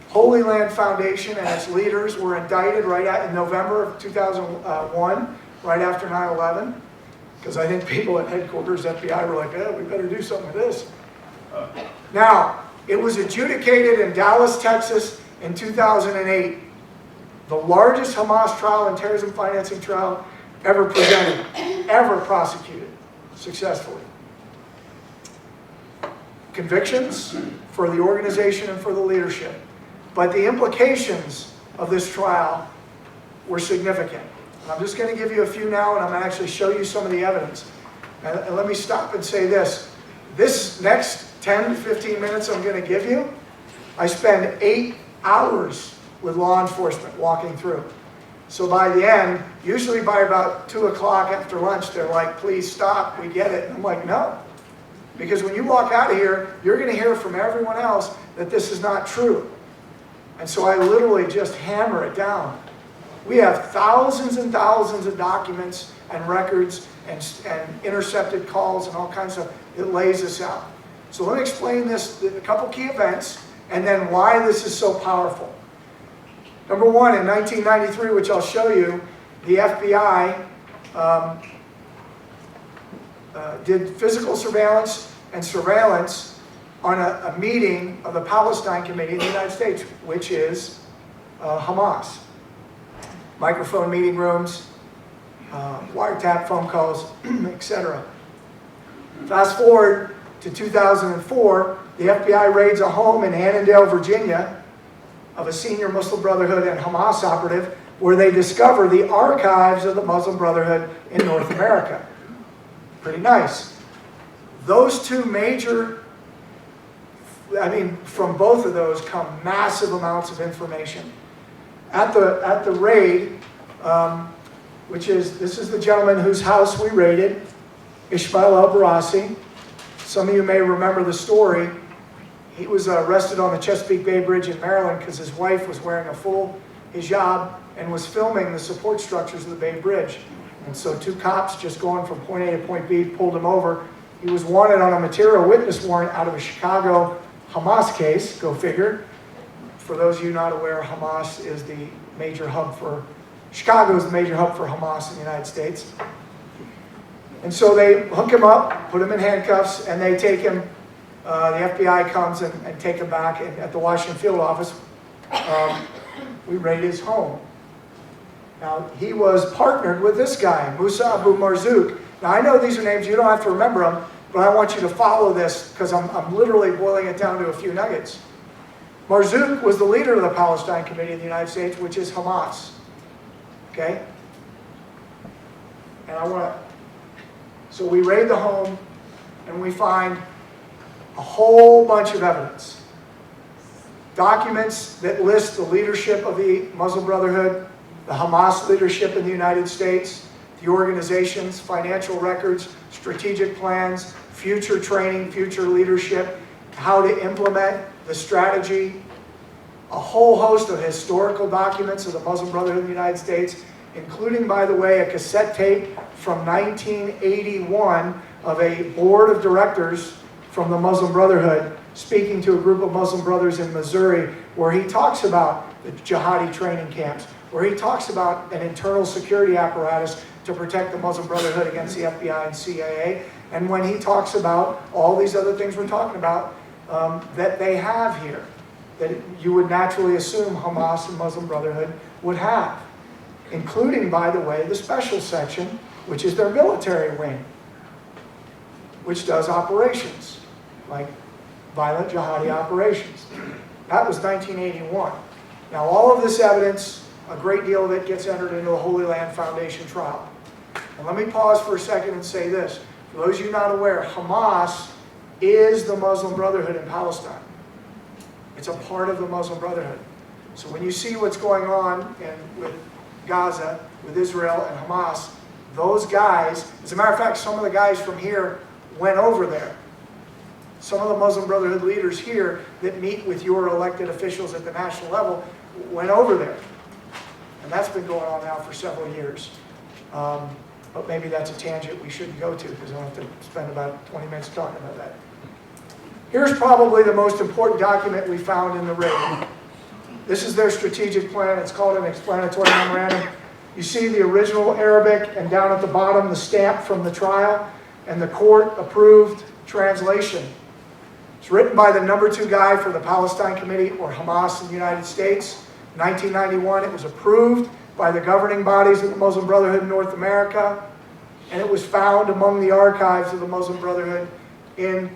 Holy Land Foundation and its leaders were indicted in November of 2001, right after 9/11, because I think people at headquarters FBI were like, we better do something with this. Now, it was adjudicated in Dallas, Texas in 2008. The largest Hamas trial and terrorism financing trial ever presented, ever prosecuted successfully. Convictions for the organization and for the leadership. But the implications of this trial were significant. And I'm just going to give you a few now, and I'm going to actually show you some of the evidence. And let me stop and say this. This next 10 to 15 minutes I'm going to give you, I spend 8 hours with law enforcement walking through. So by the end, usually by about 2 o'clock after lunch, they're like, please stop, we get it. And I'm like, no. Because when you walk out of here, you're going to hear from everyone else that this is not true. And so I literally just hammer it down. We have thousands and thousands of documents and records and intercepted calls and all kinds of stuff. It lays this out. So let me explain this, a couple key events, and then why this is so powerful. Number one, in 1993, which I'll show you, the FBI did physical surveillance and surveillance on a meeting of the Palestine Committee in the United States, which is Hamas. Microphone meeting rooms, wiretap phone calls, etc. Fast forward to 2004, the FBI raids a home in Annandale, Virginia, of a senior Muslim Brotherhood and Hamas operative, where they discover the archives of the Muslim Brotherhood in North America. Pretty nice. Those two major, from both of those come massive amounts of information. At the raid, this is the gentleman whose house we raided, Ismail al-Barassi. Some of you may remember the story. He was arrested on the Chesapeake Bay Bridge in Maryland because his wife was wearing a full hijab and was filming the support structures of the Bay Bridge. And so two cops just going from point A to point B pulled him over. He was wanted on a material witness warrant out of a Chicago Hamas case, go figure. For those of you not aware, Hamas is the major hub for, Chicago is the major hub for Hamas in the United States. And so they hook him up, put him in handcuffs, and they take him, the FBI comes and take him back at the Washington field office. We raid his home. Now, he was partnered with this guy, Musa Abu Marzouk. Now, I know these are names, you don't have to remember them, but I want you to follow this because I'm literally boiling it down to a few nuggets. Marzouk was the leader of the Palestine Committee in the United States, which is Hamas. Okay? And so we raid the home and we find a whole bunch of evidence. Documents that list the leadership of the Muslim Brotherhood, the Hamas leadership in the United States, the organization's financial records, strategic plans, future training, future leadership, how to implement the strategy, a whole host of historical documents of the Muslim Brotherhood in the United States, including, by the way, a cassette tape from 1981 of a board of directors from the Muslim Brotherhood speaking to a group of Muslim brothers in Missouri, where he talks about the jihadi training camps, where he talks about an internal security apparatus to protect the Muslim Brotherhood against the FBI and CIA, and when he talks about all these other things we're talking about that they have here, that you would naturally assume Hamas and Muslim Brotherhood would have, including, by the way, the special section, which is their military wing, which does operations, like violent jihadi operations. That was 1981. Now, all of this evidence, a great deal of it gets entered into the Holy Land Foundation trial. And let me pause for a second and say this. For those of you not aware, Hamas is the Muslim Brotherhood in Palestine. It's a part of the Muslim Brotherhood. So when you see what's going on with Gaza, with Israel and Hamas, those guys, as a matter of fact, some of the guys from here went over there. Some of the Muslim Brotherhood leaders here that meet with your elected officials at the national level went over there. And that's been going on now for several years. But maybe that's a tangent we shouldn't go to because I'll have to spend about 20 minutes talking about that. Here's probably the most important document we found in the raid. This is their strategic plan. It's called an explanatory memorandum. You see the original Arabic and down at the bottom the stamp from the trial and the court-approved translation. It's written by the #2 guy for the Palestine Committee, or Hamas, in the United States. In 1991, it was approved by the governing bodies of the Muslim Brotherhood in North America, and it was found among the archives of the Muslim Brotherhood in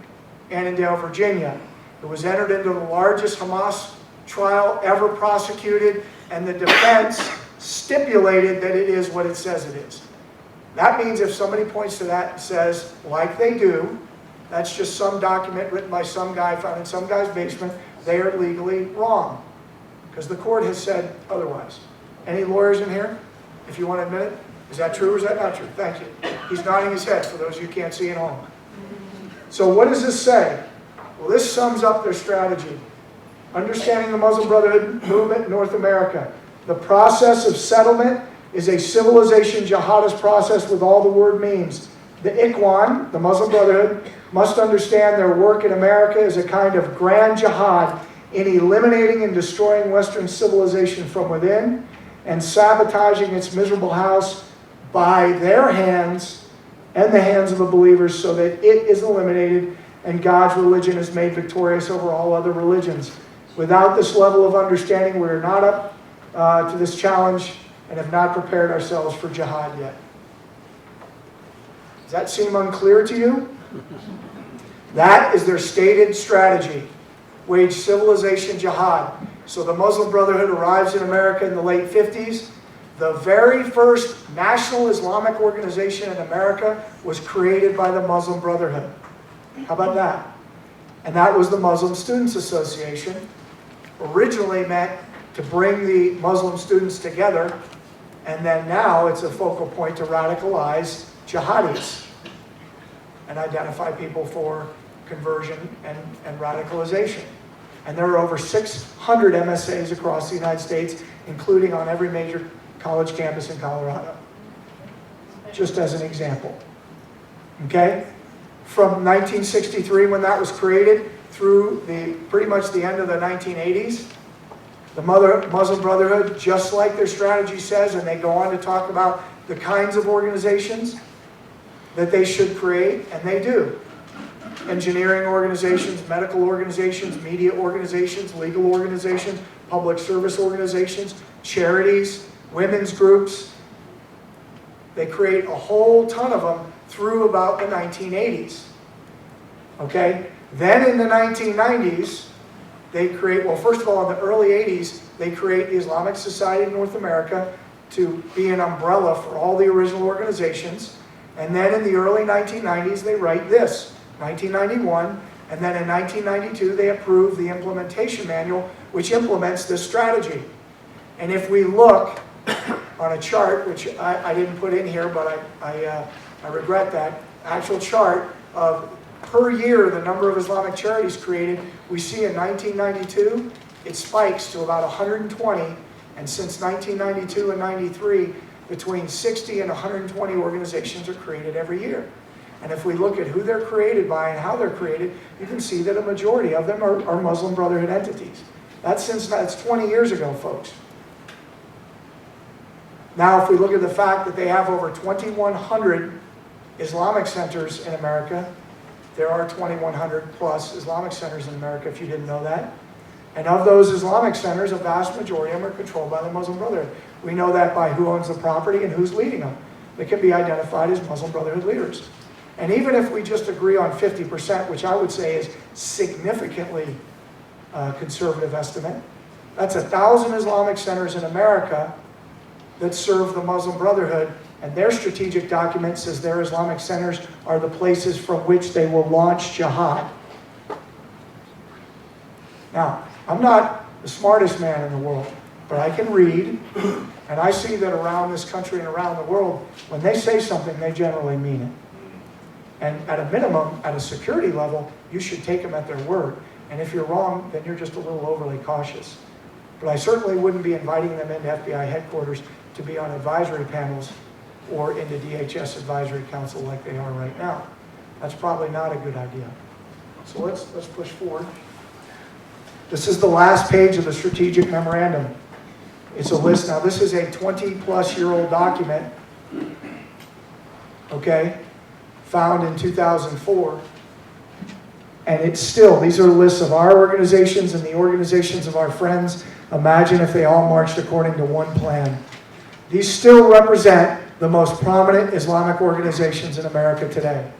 Annandale, Virginia. It was entered into the largest Hamas trial ever prosecuted, and the defense stipulated that it is what it says it is. That means if somebody points to that and says, like they do, that's just some document written by some guy found in some guy's basement, they are legally wrong, because the court has said otherwise. Any lawyers in here, if you want to admit it? Is that true or is that not true? Thank you. He's nodding his head for those of you who can't see at home. So what does this say? Well, this sums up their strategy. Understanding the Muslim Brotherhood movement in North America. The process of settlement is a civilization jihadist process with all the word means. The Ikhwan, the Muslim Brotherhood, must understand their work in America is a kind of grand jihad in eliminating and destroying Western civilization from within and sabotaging its miserable house by their hands and the hands of the believers so that it is eliminated and God's religion is made victorious over all other religions. Without this level of understanding, we are not up to this challenge and have not prepared ourselves for jihad yet. Does that seem unclear to you? That is their stated strategy. Wage civilization jihad. So the Muslim Brotherhood arrives in America in the late 50s. The very first national Islamic organization in America was created by the Muslim Brotherhood. How about that? And that was the Muslim Students Association. Originally meant to bring the Muslim students together, and then now it's a focal point to radicalize jihadis and identify people for conversion and radicalization. And there are over 600 MSAs across the United States, including on every major college campus in Colorado, just as an example. Okay? From 1963, when that was created, through pretty much the end of the 1980s, the Muslim Brotherhood, just like their strategy says, and they go on to talk about the kinds of organizations that they should create, and they do. Engineering organizations, medical organizations, media organizations, legal organizations, public service organizations, charities, women's groups. They create a whole ton of them through about the 1980s. Okay? Then in the 1990s, they create, well, first of all, in the early 80s, they create the Islamic Society of North America to be an umbrella for all the original organizations. And then in the early 1990s, they write this, 1991, and then in 1992, they approve the implementation manual, which implements this strategy. And if we look on a chart, which I didn't put in here, but I regret that, actual chart of per year the number of Islamic charities created, we see in 1992, it spikes to about 120, and since 1992 and 93, between 60 and 120 organizations are created every year. And if we look at who they're created by and how they're created, you can see that a majority of them are Muslim Brotherhood entities. That's 20 years ago, folks. Now, if we look at the fact that they have over 2,100 Islamic centers in America, there are 2,100 plus Islamic centers in America, if you didn't know that. And of those Islamic centers, a vast majority of them are controlled by the Muslim Brotherhood. We know that by who owns the property and who's leading them. They can be identified as Muslim Brotherhood leaders. And even if we just agree on 50%, which I would say is significantly conservative estimate, that's 1,000 Islamic centers in America that serve the Muslim Brotherhood, and their strategic document says their Islamic centers are the places from which they will launch jihad. Now, I'm not the smartest man in the world, but I can read, and I see that around this country and around the world, when they say something, they generally mean it. And at a minimum, at a security level, you should take them at their word. And if you're wrong, then you're just a little overly cautious. But I certainly wouldn't be inviting them into FBI headquarters to be on advisory panels or into DHS Advisory Council like they are right now. That's probably not a good idea. So let's push forward. This is the last page of the strategic memorandum. It's a list. Now, this is a 20-plus-year-old document, okay, found in 2004. And it's still, these are lists of our organizations and the organizations of our friends. Imagine if they all marched according to one plan. These still represent the most prominent Islamic organizations in America today.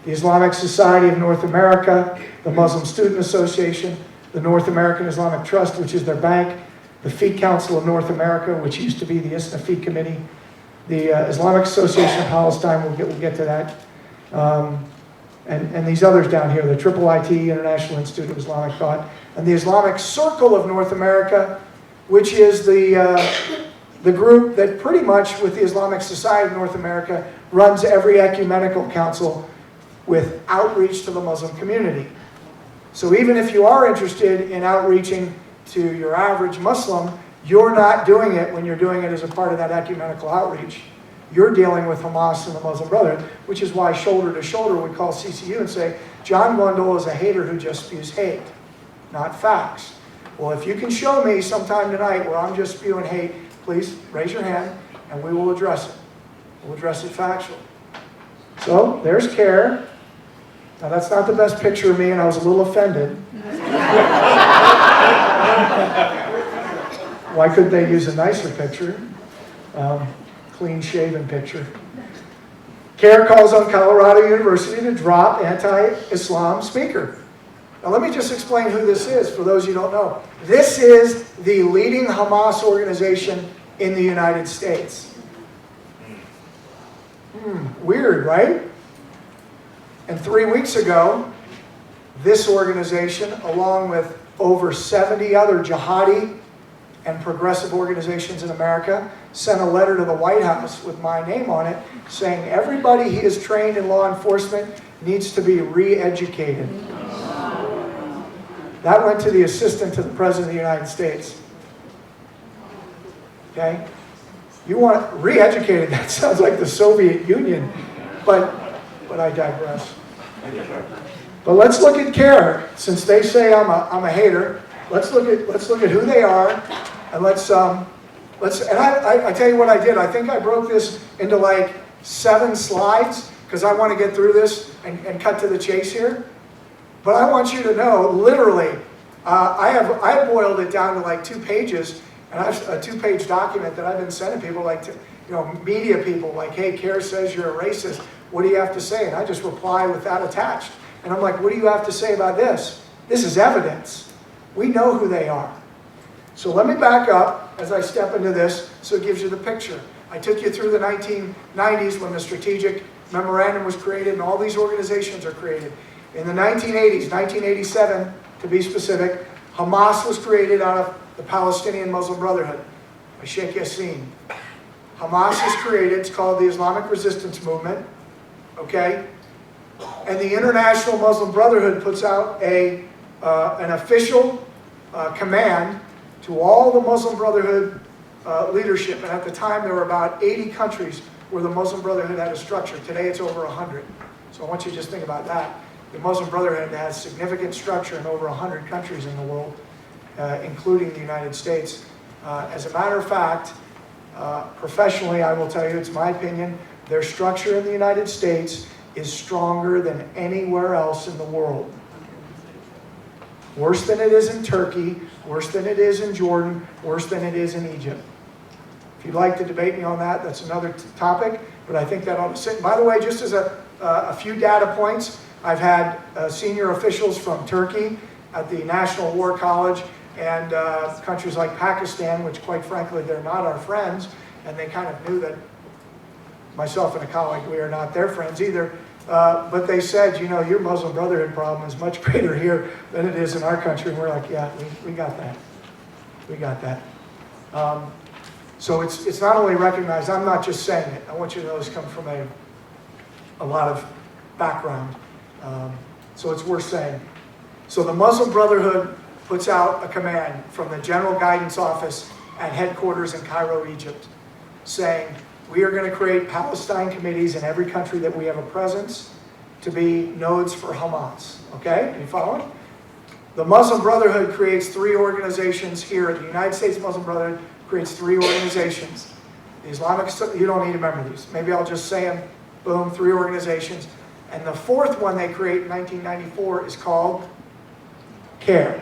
The Islamic Society of North America, the Muslim Student Association, the North American Islamic Trust, which is their bank, the Fiqh Council of North America, which used to be the ISNA Fiqh Committee, the Islamic Association of Palestine, we'll get to that, and these others down here, the IIIT, International Institute of Islamic Thought, and the Islamic Circle of North America, which is the group that pretty much, with the Islamic Society of North America, runs every ecumenical council with outreach to the Muslim community. So even if you are interested in outreaching to your average Muslim, you're not doing it when you're doing it as a part of that ecumenical outreach. You're dealing with Hamas and the Muslim Brotherhood, which is why shoulder to shoulder we call CCU and say, John Guandolo is a hater who just spews hate, not facts. Well, if you can show me sometime tonight where I'm just spewing hate, please raise your hand and we will address it. We'll address it factually. So there's CAIR. Now that's not the best picture of me, and I was a little offended. Why couldn't they use a nicer picture? Clean-shaven picture. CAIR calls on Colorado University to drop anti-Islam speaker. Now let me just explain who this is for those you don't know. This is the leading Hamas organization in the United States. Weird, right? And 3 weeks ago, this organization, along with over 70 other jihadi and progressive organizations in America, sent a letter to the White House with my name on it saying everybody he has trained in law enforcement needs to be re-educated. That went to the assistant to the President of the United States. Okay? You want re-educated, that sounds like the Soviet Union, but I digress. But let's look at CAIR. Since they say I'm a hater, let's look at who they are, and I tell you what I did. I think I broke this into like 7 slides because I want to get through this and cut to the chase here. But I want you to know, literally, I boiled it down to like 2 pages, and I have a 2-page document that I've been sending people, like to, media people, like, hey, CAIR says you're a racist. What do you have to say? And I just reply with that attached. And I'm like, what do you have to say about this? This is evidence. We know who they are. So let me back up as I step into this so it gives you the picture. I took you through the 1990s when the Strategic Memorandum was created and all these organizations are created. In the 1980s, 1987 to be specific, Hamas was created out of the Palestinian Muslim Brotherhood by Sheikh Yassin. Hamas is created, it's called the Islamic Resistance Movement, okay? And the International Muslim Brotherhood puts out an official command to all the Muslim Brotherhood leadership. And at the time, there were about 80 countries where the Muslim Brotherhood had a structure. Today, it's over 100. So I want you to just think about that. The Muslim Brotherhood has significant structure in over 100 countries in the world, including the United States. As a matter of fact, professionally, I will tell you, it's my opinion, their structure in the United States is stronger than anywhere else in the world. Worse than it is in Turkey, worse than it is in Jordan, worse than it is in Egypt. If you'd like to debate me on that, that's another topic, but I think that ought to sit. By the way, just as a few data points, I've had senior officials from Turkey at the National War College and countries like Pakistan, which quite frankly, they're not our friends, and they kind of knew that myself and a colleague, we are not their friends either. But they said, your Muslim Brotherhood problem is much greater here than it is in our country. And we're like, yeah, we got that. We got that. So it's not only recognized, I'm not just saying it. I want you to know this comes from a lot of background. So it's worth saying. So the Muslim Brotherhood puts out a command from the General Guidance Office at headquarters in Cairo, Egypt, saying, we are going to create Palestine committees in every country that we have a presence to be nodes for Hamas. Okay? Are you following? The Muslim Brotherhood creates 3 organizations here. The United States Muslim Brotherhood creates 3 organizations. The Islamic, you don't need to remember these. Maybe I'll just say them. Boom, 3 organizations. And the 4th one they create in 1994 is called CAIR.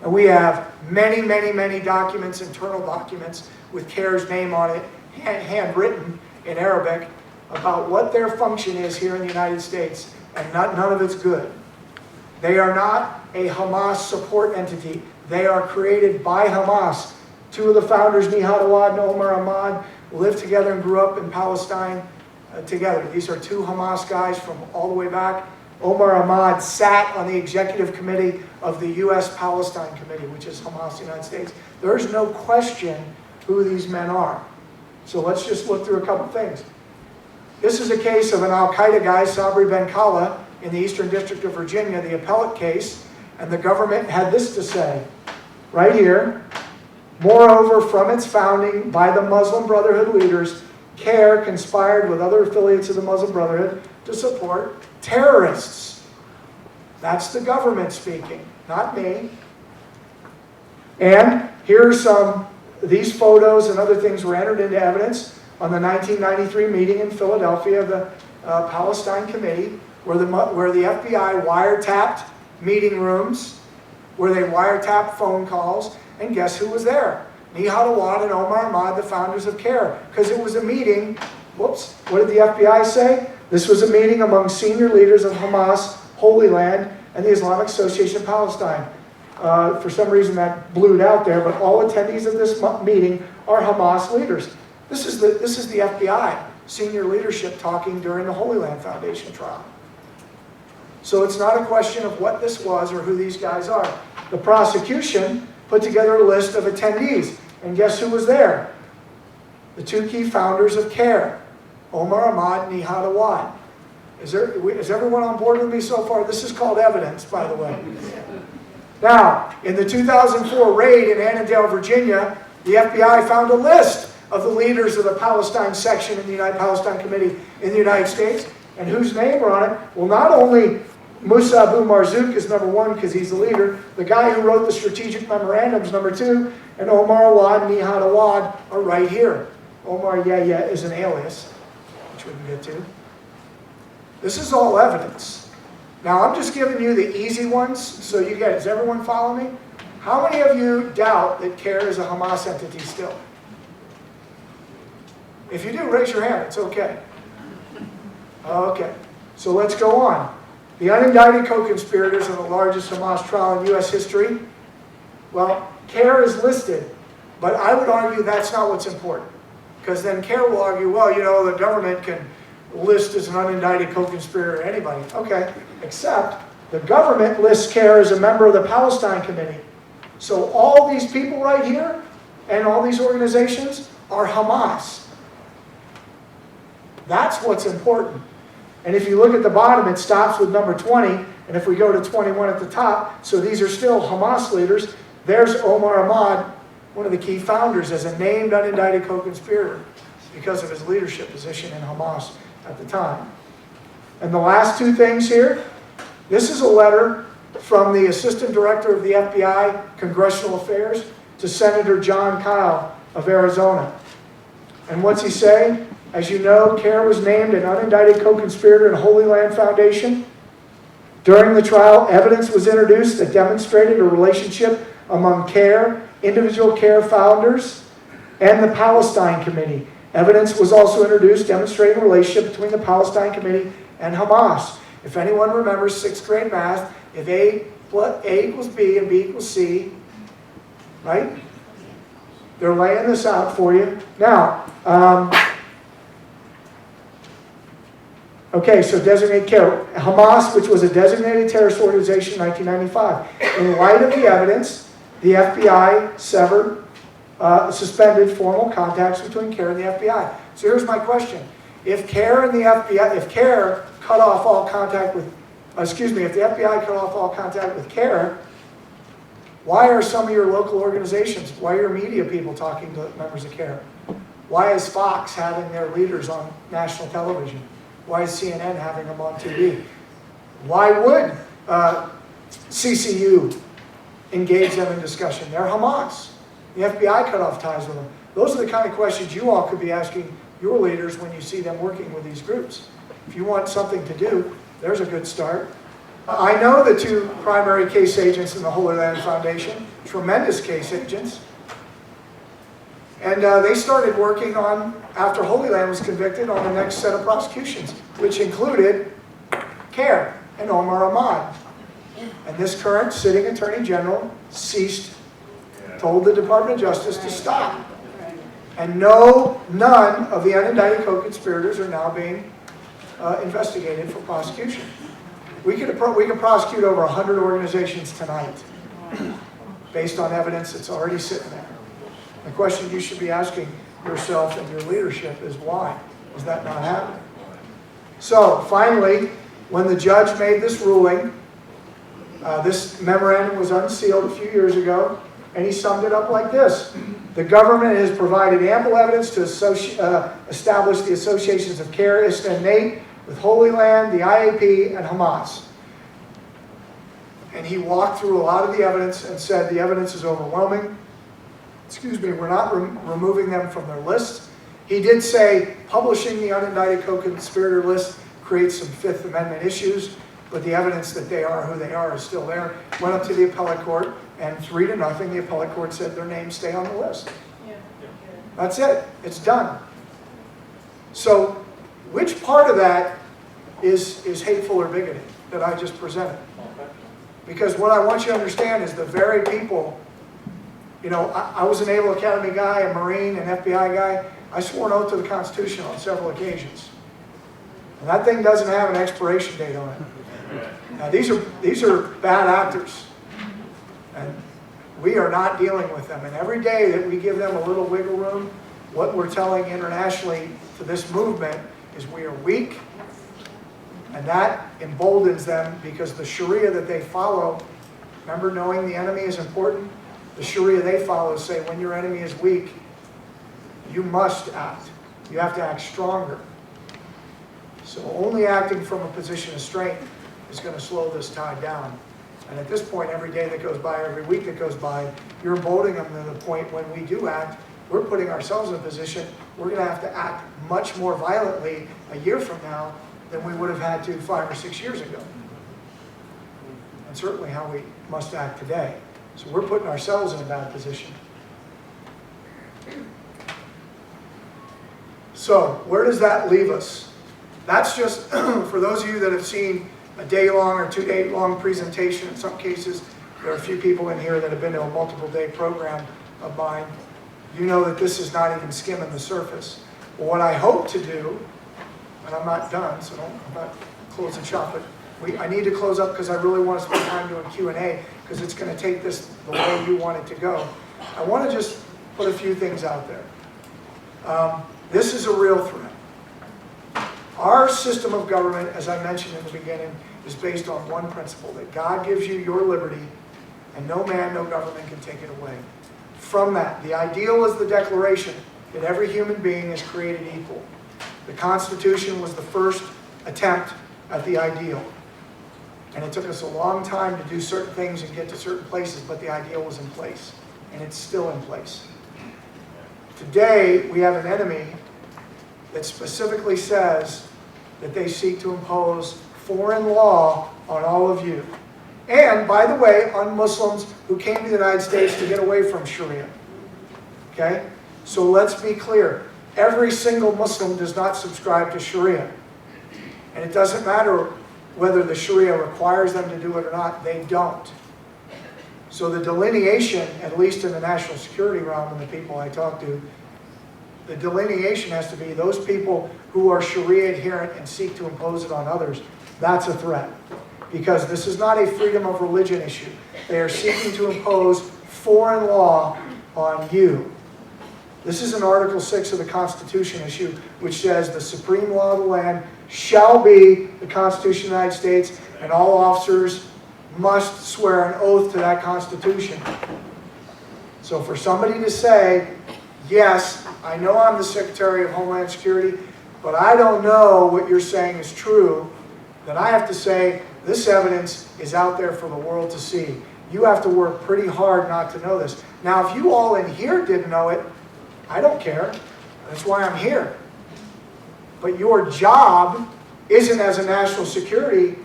And we have many, many, many documents, internal documents, with CAIR's name on it, handwritten in Arabic, about what their function is here in the United States, and none of it's good. They are not a Hamas support entity. They are created by Hamas. 2 of the founders, Jihad and Omar Ahmad, lived together and grew up in Palestine together. These are 2 Hamas guys from all the way back. Omar Ahmad sat on the executive committee of the U.S. Palestine Committee, which is Hamas, the United States. There's no question who these men are. So let's just look through a couple things. This is a case of an Al-Qaeda guy, Sabri Ben Khallah, in the Eastern District of Virginia, the appellate case, and the government had this to say, right here. Moreover, from its founding by the Muslim Brotherhood leaders, CAIR conspired with other affiliates of the Muslim Brotherhood to support terrorists. That's the government speaking, not me. And here are these photos and other things were entered into evidence on the 1993 meeting in Philadelphia of the Palestine Committee, where the FBI wiretapped meeting rooms, where they wiretapped phone calls, and guess who was there? Jihad and Omar Ahmad, the founders of CAIR, because it was a meeting Whoops. What did the FBI say? This was a meeting among senior leaders of Hamas, Holy Land, and the Islamic Association of Palestine. For some reason that blew it out there, but all attendees of this meeting are Hamas leaders. This is the FBI senior leadership talking during the Holy Land Foundation trial. So it's not a question of what this was or who these guys are. The prosecution put together a list of attendees, and guess who was there? The two key founders of CAIR, Omar Ahmad and Jihad Awad. Is everyone on board with me so far? This is called evidence, by the way. Now, in the 2004 raid in Annandale, Virginia, the FBI found a list of the leaders of the Palestine section in the United Palestine Committee in the United States, and whose name are on it? Well, not only Musa Abu Marzouk is number one because he's the leader, the guy who wrote the strategic memorandums, number two, and Omar Awad and Jihad Awad are right here. Omar is an alias, which we can get to. This is all evidence. Now, I'm just giving you the easy ones, so you guys, does everyone follow me? How many of you doubt that CAIR is a Hamas entity still? If you do, raise your hand. It's okay. Okay. So let's go on. The unindicted co-conspirators in the largest Hamas trial in U.S. history. Well, CAIR is listed, but I would argue that's not what's important. Because then CAIR will argue, well, you know, the government can list as an unindicted co-conspirator anybody. Okay, except the government lists CAIR as a member of the Palestine Committee. So all these people right here and all these organizations are Hamas. That's what's important. And if you look at the bottom, it stops with number 20. And if we go to 21 at the top, so these are still Hamas leaders. There's Omar Ahmad, one of the key founders, as a named unindicted co-conspirator because of his leadership position in Hamas at the time. And the last two things here, this is a letter from the Assistant Director of the FBI Congressional Affairs to Senator John Guandolo of Arizona. And what's he saying? As you know, CAIR was named an unindicted co-conspirator in Holy Land Foundation. During the trial, evidence was introduced that demonstrated a relationship among CAIR, individual CAIR founders, and the Palestine Committee. Evidence was also introduced demonstrating a relationship between the Palestine Committee and Hamas. If anyone remembers 6th grade math, if A equals B and B equals C, right? They're laying this out for you. Now, okay, so designate CAIR. Hamas, which was a designated terrorist organization in 1995. In light of the evidence, the FBI suspended formal contacts between CAIR and the FBI. So here's my question. If CAIR and the FBI, if CAIR cut off all contact with, if the FBI cut off all contact with CAIR, why are some of your local organizations, why are your media people talking to members of CAIR? Why is Fox having their leaders on national television? Why is CNN having them on TV? Why would CCU engage them in discussion? They're Hamas. The FBI cut off ties with them. Those are the kind of questions you all could be asking your leaders when you see them working with these groups. If you want something to do, there's a good start. I know the two primary case agents in the Holy Land Foundation, tremendous case agents. And they started working on, after Holy Land was convicted, on the next set of prosecutions, which included CAIR and Omar Ahmad. And this current sitting Attorney General told the Department of Justice to stop. And none of the unindicted co-conspirators are now being investigated for prosecution. We could prosecute over 100 organizations tonight based on evidence that's already sitting there. The question you should be asking yourself and your leadership is why is that not happening? So finally, when the judge made this ruling, this memorandum was unsealed a few years ago, and he summed it up like this. The government has provided ample evidence to establish the associations of CAIR, and NATE with Holy Land, the IAP, and Hamas. And he walked through a lot of the evidence and said the evidence is overwhelming. We're not removing them from their list. He did say publishing the unindicted co-conspirator list creates some Fifth Amendment issues, but the evidence that they are who they are is still there. Went up to the appellate court, and 3-0, the appellate court said their names stay on the list. That's it. It's done. So which part of that is hateful or bigoted that I just presented? Because what I want you to understand is the very people, you know, I was a Naval Academy guy, a Marine, an FBI guy. I swore an oath to the Constitution on several occasions. And that thing doesn't have an expiration date on it. Now these are bad actors. And we are not dealing with them. And every day that we give them a little wiggle room, what we're telling internationally to this movement is we are weak. And that emboldens them because the Sharia that they follow, remember knowing the enemy is important? The Sharia they follow say when your enemy is weak, you must act. You have to act stronger. So only acting from a position of strength is going to slow this tide down. And at this point, every day that goes by, every week that goes by, you're emboldening them to the point when we do act, we're putting ourselves in a position, we're going to have to act much more violently a year from now than we would have had to 5 or 6 years ago. And certainly how we must act today. So we're putting ourselves in a bad position. So where does that leave us? That's just, for those of you that have seen a day-long or 2-day-long presentation, in some cases, there are a few people in here that have been to a multiple-day program of mine. You know that this is not even skimming the surface. But what I hope to do, and I'm not done, so I'm not closing shop, but I need to close up because I really want to spend time doing Q&A because it's going to take this the way you want it to go. I want to just put a few things out there. This is a real threat. Our system of government, as I mentioned in the beginning, is based on one principle, that God gives you your liberty and no man, no government can take it away. From that, the ideal is the declaration that every human being is created equal. The Constitution was the first attempt at the ideal. And it took us a long time to do certain things and get to certain places, but the ideal was in place. And it's still in place. Today, we have an enemy that specifically says that they seek to impose foreign law on all of you. And, by the way, on Muslims who came to the United States to get away from Sharia. Okay? So let's be clear. Every single Muslim does not subscribe to Sharia. And it doesn't matter whether the Sharia requires them to do it or not, they don't. So the delineation, at least in the national security realm and the people I talk to, the delineation has to be those people who are Sharia adherent and seek to impose it on others. That's a threat. Because this is not a freedom of religion issue. They are seeking to impose foreign law on you. This is an Article 6 of the Constitution issue, which says the supreme law of the land shall be the Constitution of the United States, and all officers must swear an oath to that Constitution. So for somebody to say, yes, I know I'm the Secretary of Homeland Security, but I don't know what you're saying is true, then I have to say, this evidence is out there for the world to see. You have to work pretty hard not to know this. Now, if you all in here didn't know it, I don't care. That's why I'm here. But your job isn't as a national security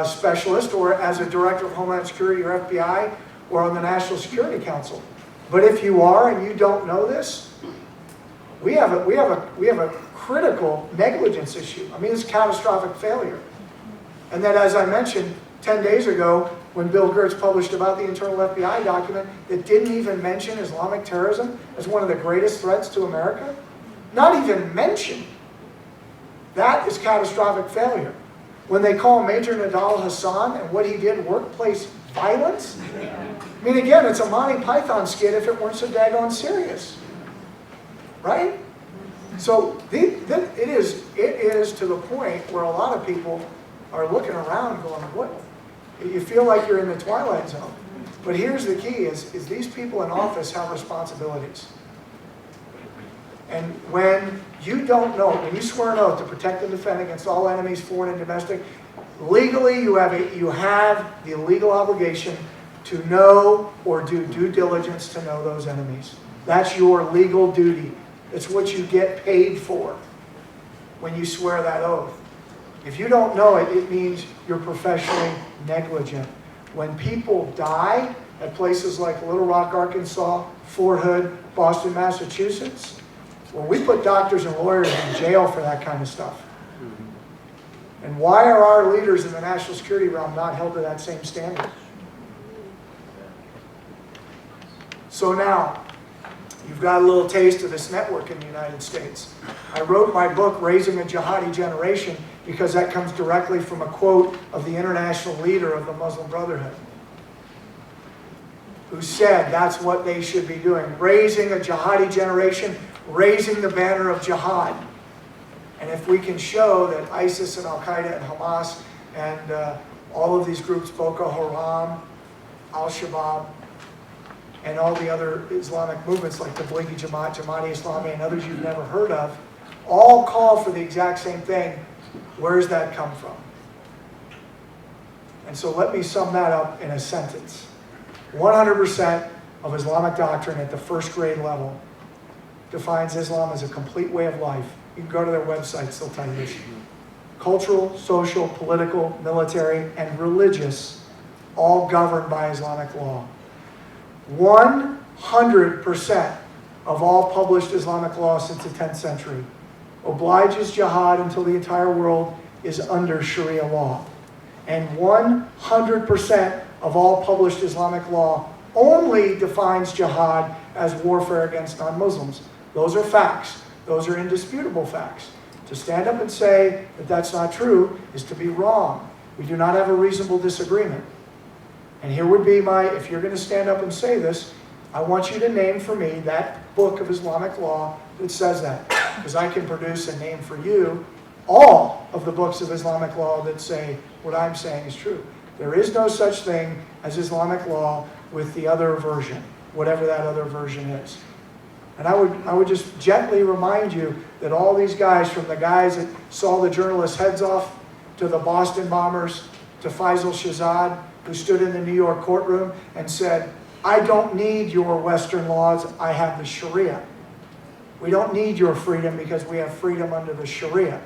specialist or as a director of Homeland Security or FBI or on the National Security Council. But if you are and you don't know this, we have a critical negligence issue. I mean, it's catastrophic failure. And then, as I mentioned 10 days ago, when Bill Gertz published about the internal FBI document that didn't even mention Islamic terrorism as one of the greatest threats to America, not even mention, that is catastrophic failure. When they call Major Nadal Hassan and what he did workplace violence, I mean, again, it's a Monty Python skit if it weren't so daggone serious. Right? So it is to the point where a lot of people are looking around going, what? You feel like you're in the twilight zone. But here's the key, is these people in office have responsibilities. And when you don't know, when you swear an oath to protect and defend against all enemies, foreign and domestic, legally you have the legal obligation to know or do due diligence to know those enemies. That's your legal duty. It's what you get paid for when you swear that oath. If you don't know it, it means you're professionally negligent. When people die at places like Little Rock, Arkansas, Fort Hood, Boston, Massachusetts, Well, we put doctors and lawyers in jail for that kind of stuff. And why are our leaders in the national security realm not held to that same standard? So now, you've got a little taste of this network in the United States. I wrote my book, Raising a Jihadi Generation, because that comes directly from a quote of the international leader of the Muslim Brotherhood, who said that's what they should be doing, raising a jihadi generation, raising the banner of jihad. And if we can show that ISIS and Al-Qaeda and Hamas and all of these groups, Boko Haram, Al-Shabaab, and all the other Islamic movements like Tablighi Jamaat, Jamaat-e-Islami, and others you've never heard of, all call for the exact same thing. Where does that come from? And so let me sum that up in a sentence. 100% of Islamic doctrine at the first grade level defines Islam as a complete way of life. You can go to their websites, they'll tell you this. Cultural, social, political, military, and religious, all governed by Islamic law. 100% of all published Islamic law since the 10th century obliges jihad until the entire world is under Sharia law. And 100% of all published Islamic law only defines jihad as warfare against non-Muslims. Those are facts. Those are indisputable facts. To stand up and say that that's not true is to be wrong. We do not have a reasonable disagreement. And here would be my, if you're going to stand up and say this, I want you to name for me that book of Islamic law that says that. Because I can produce and name for you all of the books of Islamic law that say what I'm saying is true. There is no such thing as Islamic law with the other version, whatever that other version is. And I would just gently remind you that all these guys, from the guys that saw the journalists' heads off, to the Boston bombers, to Faisal Shahzad, who stood in the New York courtroom and said, I don't need your Western laws, I have the Sharia. We don't need your freedom because we have freedom under the Sharia.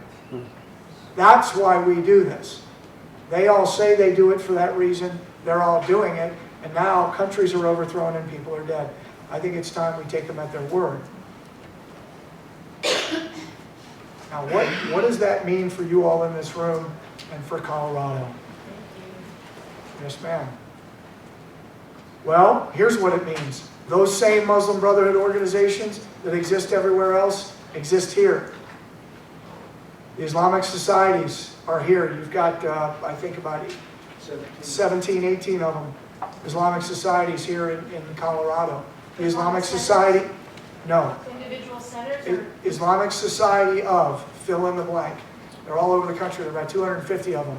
That's why we do this. They all say they do it for that reason. They're all doing it. And now countries are overthrown and people are dead. I think it's time we take them at their word. Now, what does that mean for you all in this room and for Colorado? Yes, ma'am. Well, here's what it means. Those same Muslim Brotherhood organizations that exist everywhere else exist here. The Islamic societies are here. You've got, I think, about 17, 18 of them. Islamic societies here in Colorado. The Islamic Society, no. Individual centers? Or? Islamic Society of, fill in the blank. They're all over the country. There are about 250 of them.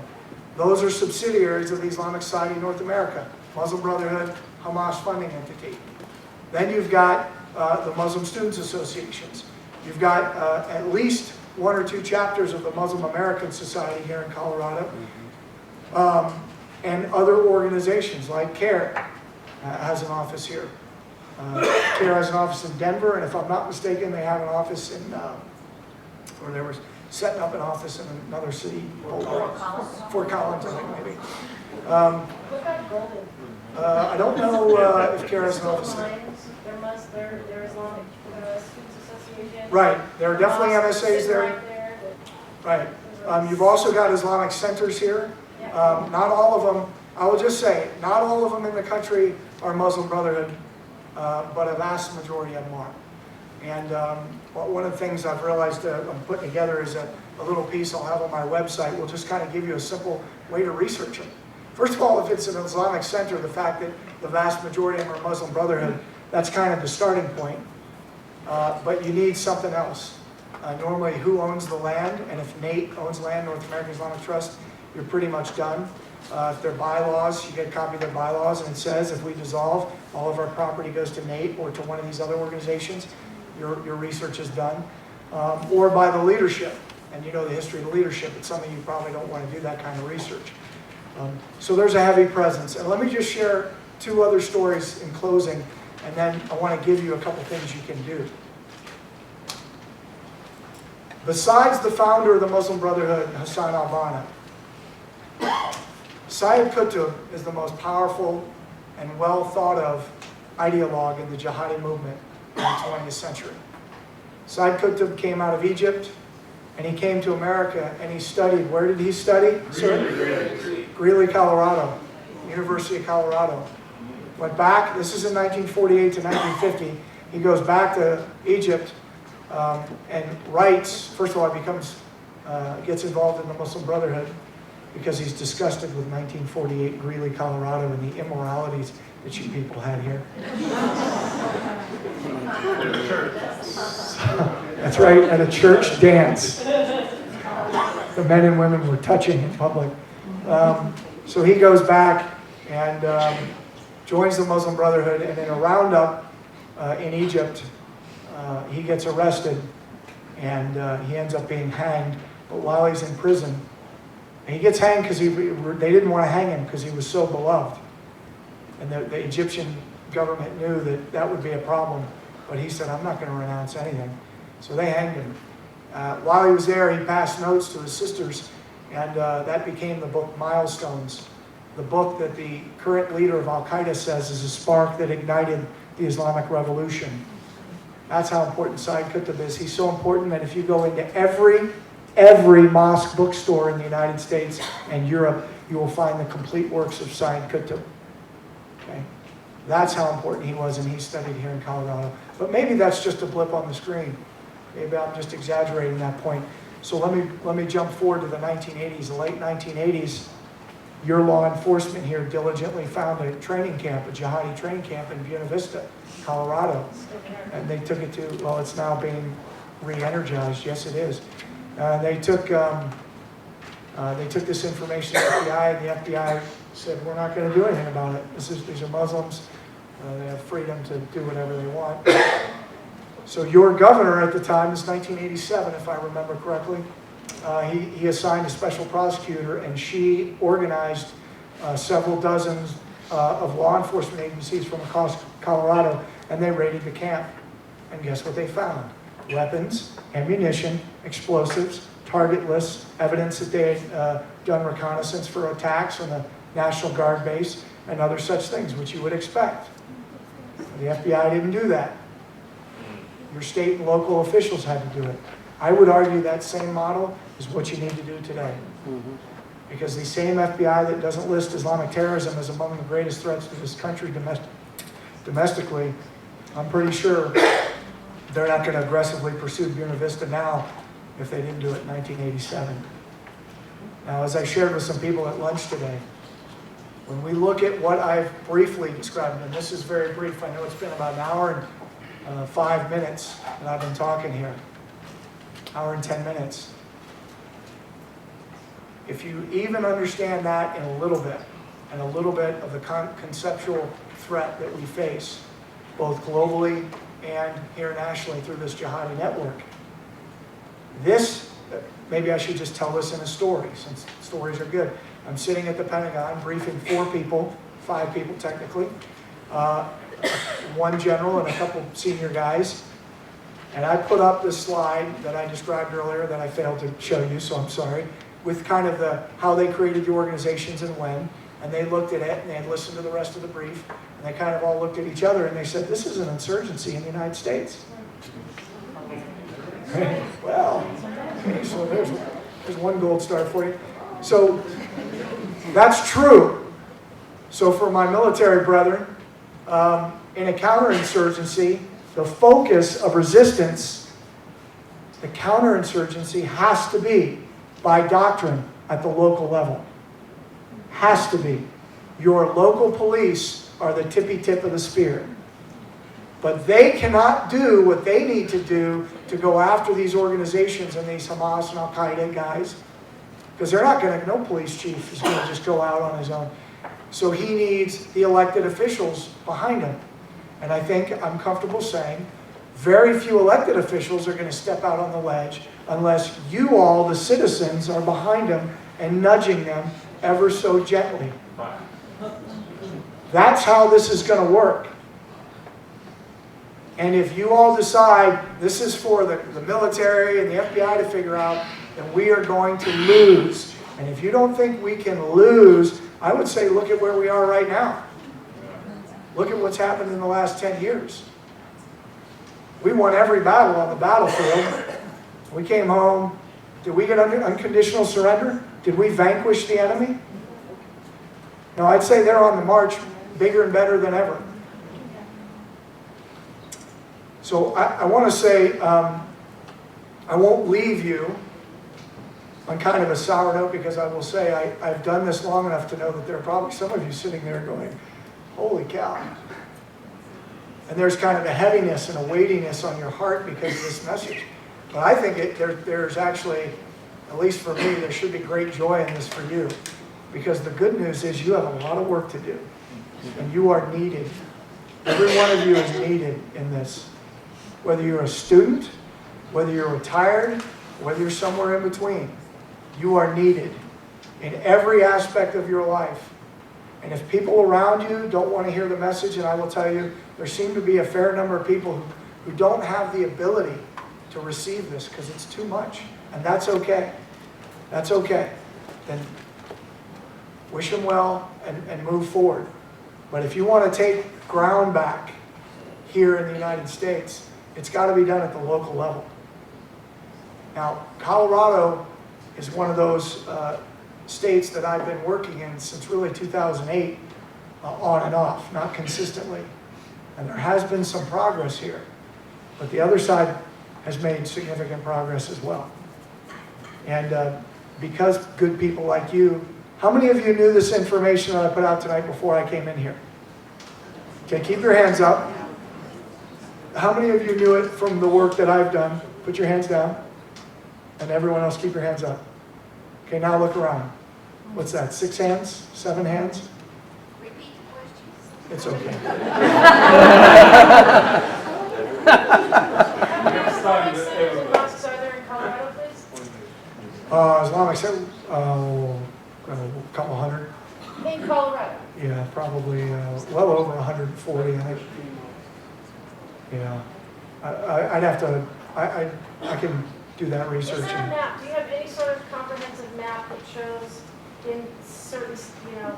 Those are subsidiaries of the Islamic Society of North America. Muslim Brotherhood, Hamas funding entity. Then you've got the Muslim Students Associations. You've got at least one or two chapters of the Muslim American Society here in Colorado. And other organizations like CAIR has an office here. CAIR has an office in Denver, and if I'm not mistaken, they have an office in, or they were setting up an office in another city. Fort Collins, I think, maybe. What about Golden? I don't know if CAIR has an office there. They're Islamic Students Association. Right, there are definitely MSAs there. Right. You've also got Islamic centers here. Not all of them, I will just say, not all of them in the country are Muslim Brotherhood, but a vast majority of them are. And one of the things I've realized I'm putting together is a little piece I'll have on my website. We'll just kind of give you a simple way to research it. First of all, if it's an Islamic center, the fact that the vast majority of them are Muslim Brotherhood, that's kind of the starting point. But you need something else. Normally, who owns the land? And if NATE owns land, North American Islamic Trust, you're pretty much done. If they're bylaws, you get a copy of their bylaws, and it says if we dissolve, all of our property goes to NATE or to one of these other organizations. Your research is done. Or by the leadership. And you know the history of the leadership. It's something you probably don't want to do that kind of research. So there's a heavy presence. And let me just share two other stories in closing, and then I want to give you a couple things you can do. Besides the founder of the Muslim Brotherhood, Hassan al-Banna, Sayyid Qutb is the most powerful and well thought of ideologue in the jihadi movement in the 20th century. Said Qutb came out of Egypt, and he came to America, and he studied. Where did he study? Greeley, Colorado, University of Colorado. Went back, this is in 1948 to 1950. He goes back to Egypt and writes, first of all, he gets involved in the Muslim Brotherhood because he's disgusted with 1948 Greeley, Colorado and the immoralities that you people had here. That's right, at a church dance. The men and women were touching in public. So he goes back and joins the Muslim Brotherhood, and in a roundup in Egypt, he gets arrested, and he ends up being hanged. But while he's in prison, and he gets hanged because they didn't want to hang him because he was so beloved. And the Egyptian government knew that that would be a problem, but he said, I'm not going to renounce anything. So they hanged him. While he was there, he passed notes to his sisters, and that became the book Milestones, the book that the current leader of Al-Qaeda says is a spark that ignited the Islamic Revolution. That's how important Said Qutb is. He's so important that if you go into every mosque bookstore in the United States and Europe, you will find the complete works of Said Qutb. Okay? That's how important he was, and he studied here in Colorado. But maybe that's just a blip on the screen. Maybe I'm just exaggerating that point. So let me jump forward to the 1980s, the late 1980s. Your law enforcement here diligently found a training camp, a jihadi training camp in Buena Vista, Colorado. And they took it to, well, it's now being re-energized. Yes, it is. They took this information to the FBI, and the FBI said, we're not going to do anything about it. These are Muslims. They have freedom to do whatever they want. So your governor at the time, this is 1987, if I remember correctly, he assigned a special prosecutor, and she organized several dozens of law enforcement agencies from across Colorado, and they raided the camp. And guess what they found? Weapons, ammunition, explosives, target lists, evidence that they had done reconnaissance for attacks on the National Guard base, and other such things, which you would expect. The FBI didn't do that. Your state and local officials had to do it. I would argue that same model is what you need to do today. Because the same FBI that doesn't list Islamic terrorism as among the greatest threats to this country domestically, I'm pretty sure they're not going to aggressively pursue Buena Vista now if they didn't do it in 1987. Now, as I shared with some people at lunch today, when we look at what I've briefly described, and this is very brief, I know it's been about an hour and 5 minutes that I've been talking here, hour and 10 minutes. If you even understand that in a little bit, and a little bit of the conceptual threat that we face, both globally and here nationally through this jihadi network, maybe I should just tell this in a story, since stories are good. I'm sitting at the Pentagon briefing 5 people technically, one general and a couple senior guys, and I put up this slide that I described earlier that I failed to show you, so I'm sorry, with kind of how they created the organizations and when, and they looked at it and they had listened to the rest of the brief, and they kind of all looked at each other and they said, this is an insurgency in the United States. Right? Well, okay, so there's one gold star for you. So that's true. So for my military brethren, in a counterinsurgency, the focus of resistance, the counterinsurgency has to be by doctrine at the local level. Has to be. Your local police are the tippy tip of the spear. But they cannot do what they need to do to go after these organizations and these Hamas and Al-Qaeda guys. Because they're not going to, no police chief is going to just go out on his own. So he needs the elected officials behind him. And I think I'm comfortable saying very few elected officials are going to step out on the ledge unless you all, the citizens, are behind them and nudging them ever so gently. That's how this is going to work. And if you all decide this is for the military and the FBI to figure out, then we are going to lose. And if you don't think we can lose, I would say look at where we are right now. Look at what's happened in the last 10 years. We won every battle on the battlefield. We came home. Did we get unconditional surrender? Did we vanquish the enemy? No, I'd say they're on the march, bigger and better than ever. So I want to say, I won't leave you on kind of a sour note, because I will say I've done this long enough to know that there are probably some of you sitting there going, holy cow. And there's kind of a heaviness and a weightiness on your heart because of this message. But I think there's actually, at least for me, there should be great joy in this for you. Because the good news is you have a lot of work to do. And you are needed. Every one of you is needed in this. Whether you're a student, whether you're retired, whether you're somewhere in between, you are needed in every aspect of your life. And if people around you don't want to hear the message, and I will tell you, there seem to be a fair number of people who don't have the ability to receive this because it's too much. And that's okay. That's okay. Then wish them well and move forward. But if you want to take ground back here in the United States, it's got to be done at the local level. Now, Colorado is one of those states that I've been working in since really 2008, on and off, not consistently. And there has been some progress here. But the other side has made significant progress as well. And because good people like you, how many of you knew this information that I put out tonight before I came in here? Okay, keep your hands up. How many of you knew it from the work that I've done? Put your hands down. And everyone else, keep your hands up. Okay, now look around. What's that, 6 hands? 7 hands? Repeat the questions. It's okay. How many centers and mosques are there in Colorado, please? Islamic, a couple hundred. In Colorado. Yeah, probably well over 140, I think. Yeah, I'd have to, I can do that research. Is there a map? Do you have any sort of comprehensive map that shows in certain,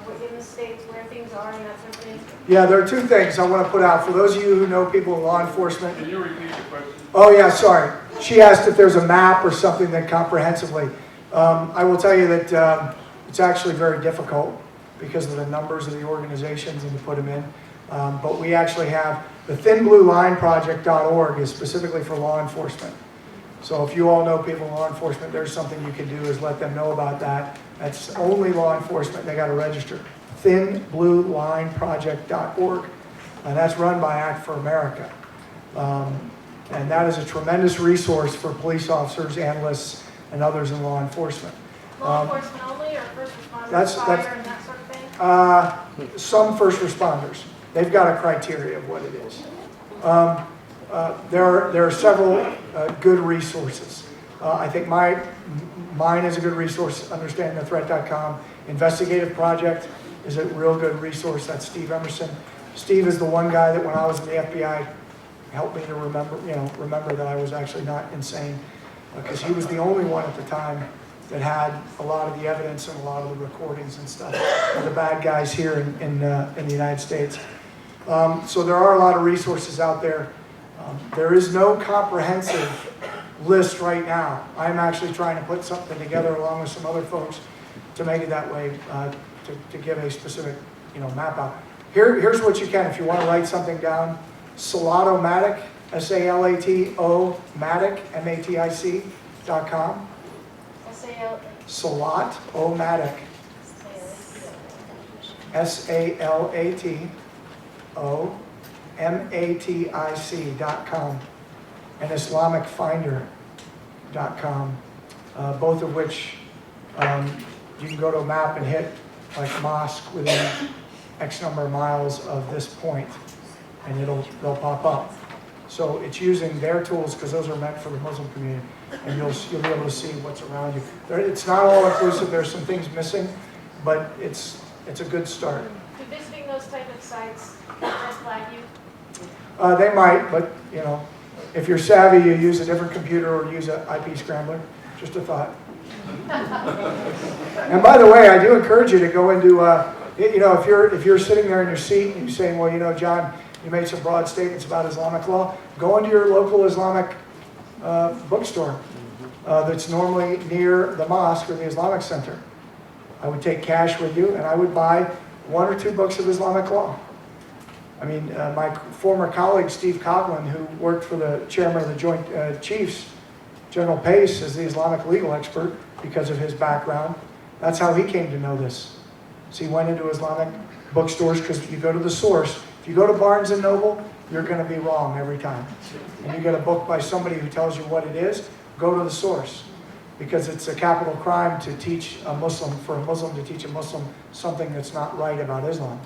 within the states where things are and that sort of thing? Yeah, there are 2 things I want to put out. For those of you who know people in law enforcement. Can you repeat the question? Oh yeah, sorry. She asked if there's a map or something that comprehensively. I will tell you that it's actually very difficult because of the numbers of the organizations and to put them in. But we actually have the thinbluelineproject.org is specifically for law enforcement. So if you all know people in law enforcement, there's something you can do is let them know about that. That's only law enforcement. They got to register. thinbluelineproject.org. And that's run by Act for America. And that is a tremendous resource for police officers, analysts, and others in law enforcement. Law enforcement only, or first responders, That's- fire, that's- and that sort of thing? Some first responders. They've got a criteria of what it is. There are several good resources. I think mine is a good resource, understandingthethreat.com. Investigative Project is a real good resource. That's Steve Emerson. Steve is the one guy that when I was in the FBI helped me to remember that I was actually not insane, because he was the only one at the time that had a lot of the evidence and a lot of the recordings and stuff of the bad guys here in the United States. So there are a lot of resources out there. There is no comprehensive list right now. I'm actually trying to put something together along with some other folks to make it that way, to give a specific map out. Here's what you can, if you want to write something down. Salatomatic, SALATO, MATIC.com. Salatomatic, SALATOMATIC.com, and IslamicFinder.com, both of which you can go to a map and hit like mosque within X number of miles of this point, and they'll pop up. So it's using their tools because those are meant for the Muslim community, and you'll be able to see what's around you. It's not all inclusive. There's some things missing, but it's a good start. Do visiting those type of sites red flag you? They might, but if you're savvy, you use a different computer or use an IP scrambler. Just a thought. And by the way, I do encourage you to go into if you're sitting there in your seat and you're saying, well, John, You made some broad statements about Islamic law. Go into your local Islamic bookstore that's normally near the mosque or the Islamic Center. I would take cash with you and I would buy 1 or 2 books of Islamic law. I mean, my former colleague, Steve Coughlin, who worked for the chairman of the Joint Chiefs, General Pace, is the Islamic legal expert because of his background. That's how he came to know this. So he went into Islamic bookstores because you go to the source. If you go to Barnes & Noble, you're going to be wrong every time. And you get a book by somebody who tells you what it is, go to the source. Because it's a capital crime to teach a Muslim, for a Muslim to teach a Muslim something that's not right about Islam.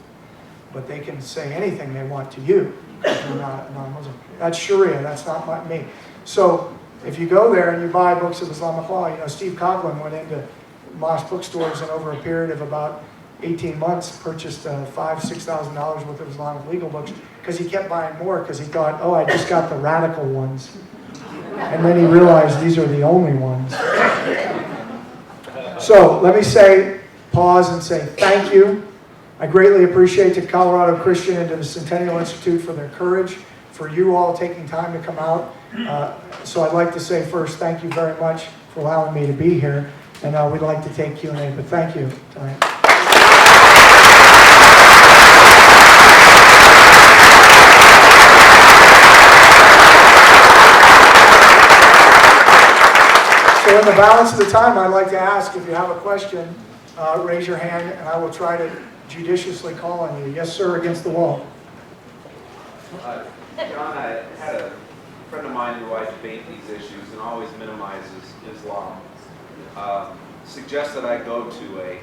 But they can say anything they want to you if you're not a Muslim. That's Sharia, that's not me. So if you go there and you buy books of Islamic law, you know, Steve Coughlin went into mosque bookstores and over a period of about 18 months purchased $5,000–6,000 worth of Islamic legal books because he kept buying more because he thought, oh, I just got the radical ones. And then he realized these are the only ones. So let me pause and say thank you. I greatly appreciate the Colorado Christian and to the Centennial Institute for their courage, for you all taking time to come out. So I'd like to say first, thank you very much for allowing me to be here. And we'd like to take Q&A, but thank you tonight. So in the balance of the time, I'd like to ask if you have a question, raise your hand, and I will try to judiciously call on you. Yes, sir, against the wall. John, I had a friend of mine who I debate these issues and always minimizes Islam. Suggests that I go to a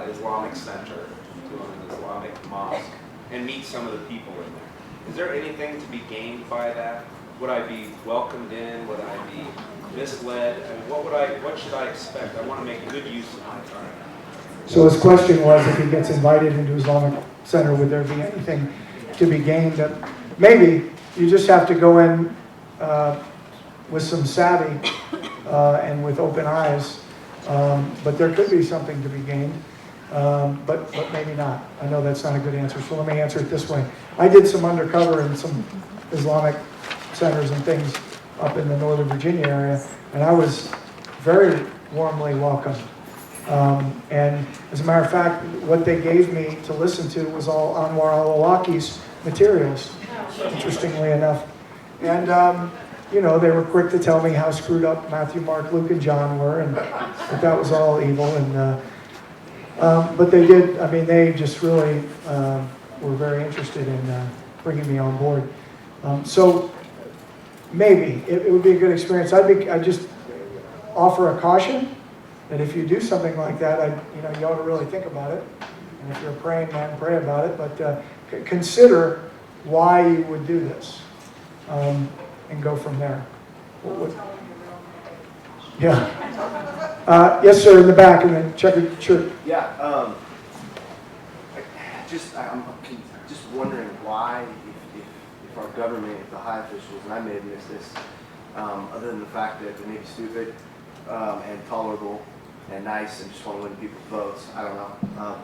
Islamic center, to an Islamic mosque, and meet some of the people in there. Is there anything to be gained by that? Would I be welcomed in? Would I be misled? I mean, what should I expect? I want to make good use of my time. So his question was, if he gets invited into Islamic Center, would there be anything to be gained? Maybe you just have to go in with some savvy and with open eyes. But there could be something to be gained, but maybe not. I know that's not a good answer, so let me answer it this way. I did some undercover in some Islamic centers and things up in the Northern Virginia area, and I was very warmly welcomed. And as a matter of fact, what they gave me to listen to was all Anwar al-Awlaki's materials, interestingly enough. And you know, they were quick to tell me how screwed up Matthew, Mark, Luke, and John were, and that was all evil. And but they did. I mean, they just really were very interested in bringing me on board. So maybe it would be a good experience. I just offer a caution that if you do something like that, you ought to really think about it. And if you're a praying man, pray about it. But consider why you would do this. And go from there. Yeah. Yes, sir, in the back, and then checkered shirt. Yeah. I'm just wondering why, if our government, if the high officials, and I may have missed this, other than the fact that they may be stupid and tolerable and nice and just want to win people's votes, I don't know.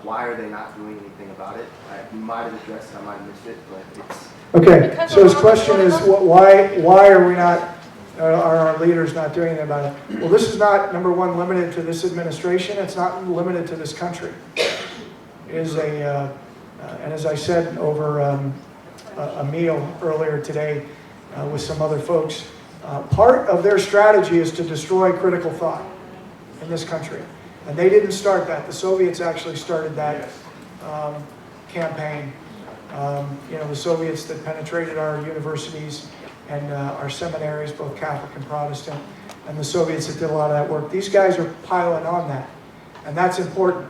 Why are they not doing anything about it? You might have addressed it, I might have missed it, but it's... Okay, so his question is, why are we not, are our leaders not doing anything about it? Well, this is not, number one, limited to this administration. It's not limited to this country. It is and as I said over a meal earlier today with some other folks, part of their strategy is to destroy critical thought in this country. And they didn't start that. The Soviets actually started that campaign. The Soviets that penetrated our universities and our seminaries, both Catholic and Protestant, and the Soviets that did a lot of that work. These guys are piling on that. And that's important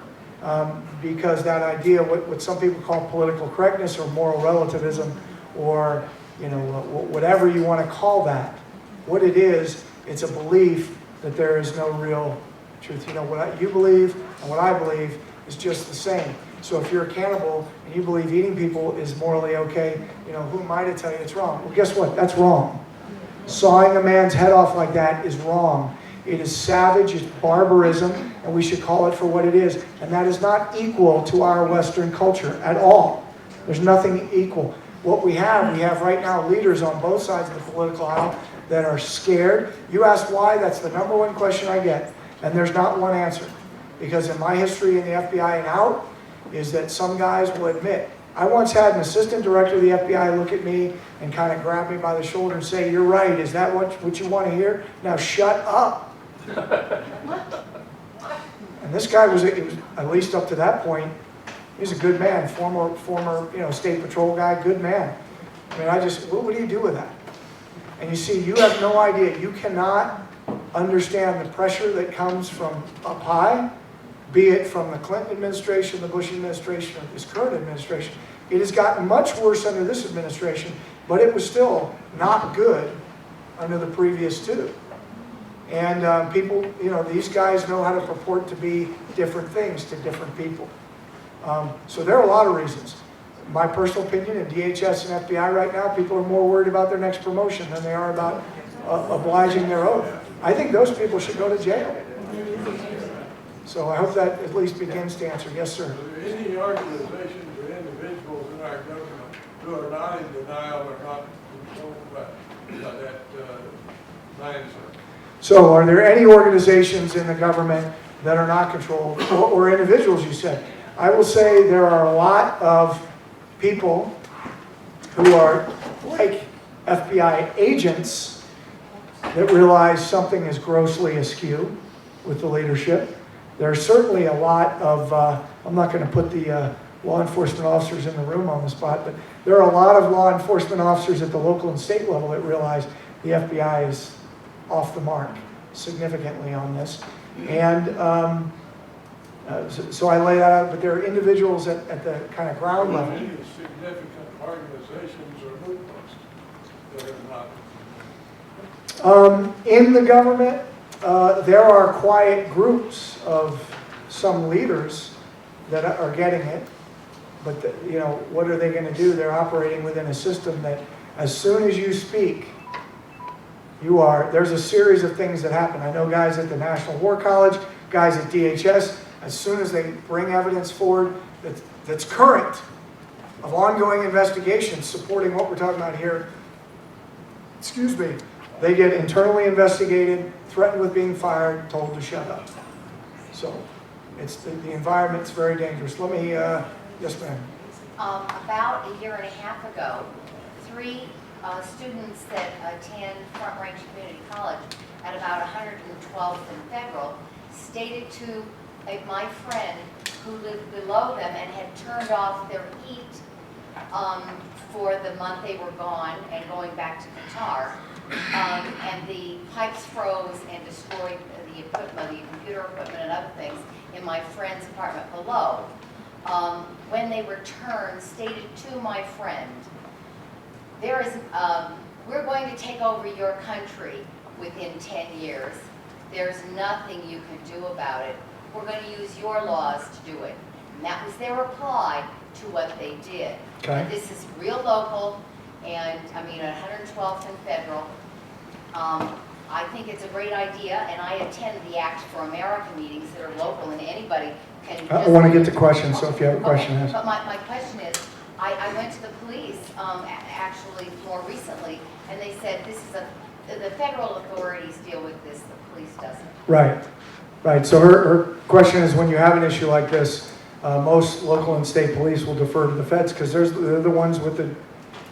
because that idea, what some people call political correctness or moral relativism, or whatever you want to call that, what it is, it's a belief that there is no real truth. What you believe and what I believe is just the same. So if you're a cannibal and you believe eating people is morally okay, who am I to tell you it's wrong? Well, guess what? That's wrong. Sawing a man's head off like that is wrong. It is savage, it's barbarism, and we should call it for what it is. And that is not equal to our Western culture at all. There's nothing equal. what we have right now leaders on both sides of the political aisle that are scared. You ask why, that's the number one question I get, and there's not one answer. Because in my history in the FBI and out, is that some guys will admit, I once had an assistant director of the FBI look at me and kind of grab me by the shoulder and say, "You're right, is that what you want to hear? Now shut up." And this guy was, at least up to that point, he was a good man, former state patrol guy, good man. I mean, what do you do with that? And you see, you have no idea. You cannot understand the pressure that comes from up high, be it from the Clinton administration, the Bush administration, or this current administration. It has gotten much worse under this administration, but it was still not good under the previous two. And people, these guys know how to purport to be different things to different people. So there are a lot of reasons. My personal opinion, in DHS and FBI right now, people are more worried about their next promotion than they are about obliging their oath. I think those people should go to jail. So I hope that at least begins to answer. Yes, sir. Are there any organizations or individuals in our government who are not in denial or not controlled by that mindset? So are there any organizations in the government that are not controlled, or individuals, you said? I will say there are a lot of people who are like FBI agents that realize something is grossly askew with the leadership. There are certainly a lot of, I'm not going to put the law enforcement officers in the room on the spot, but there are a lot of law enforcement officers at the local and state level that realize the FBI is off the mark significantly on this. And so I lay that out, but there are individuals at the kind of ground level. Any significant organizations or movements that are not? In the government, there are quiet groups of some leaders that are getting it, but what are they going to do? They're operating within a system that as soon as you speak, there's a series of things that happen. I know guys at the National War College, guys at DHS, as soon as they bring evidence forward that's current of ongoing investigations supporting what we're talking about here, they get internally investigated, threatened with being fired, told to shut up. So it's the environment's very dangerous. Let me, yes ma'am. About a year and a half ago, 3 students that attend Front Range Community College at about 112th and Federal stated to my friend who lived below them and had turned off their heat for the month they were gone and going back to Qatar. And the pipes froze and destroyed the equipment, the computer equipment and other things in my friend's apartment below. When they returned, stated to my friend, we're going to take over your country within 10 years. There's nothing you can do about it. We're going to use your laws to do it. And that was their reply to what they did. Okay. And this is real local, and at 112th and Federal. I think it's a great idea, and I attend the Act for America meetings that are local, and anybody can just... I want to get to questions, so if you have a question, okay. ask. But my question is, I went to the police actually more recently, and they said the federal authorities deal with this, the police doesn't. Right. So her question is, when you have an issue like this, most local and state police will defer to the feds because they're the ones with the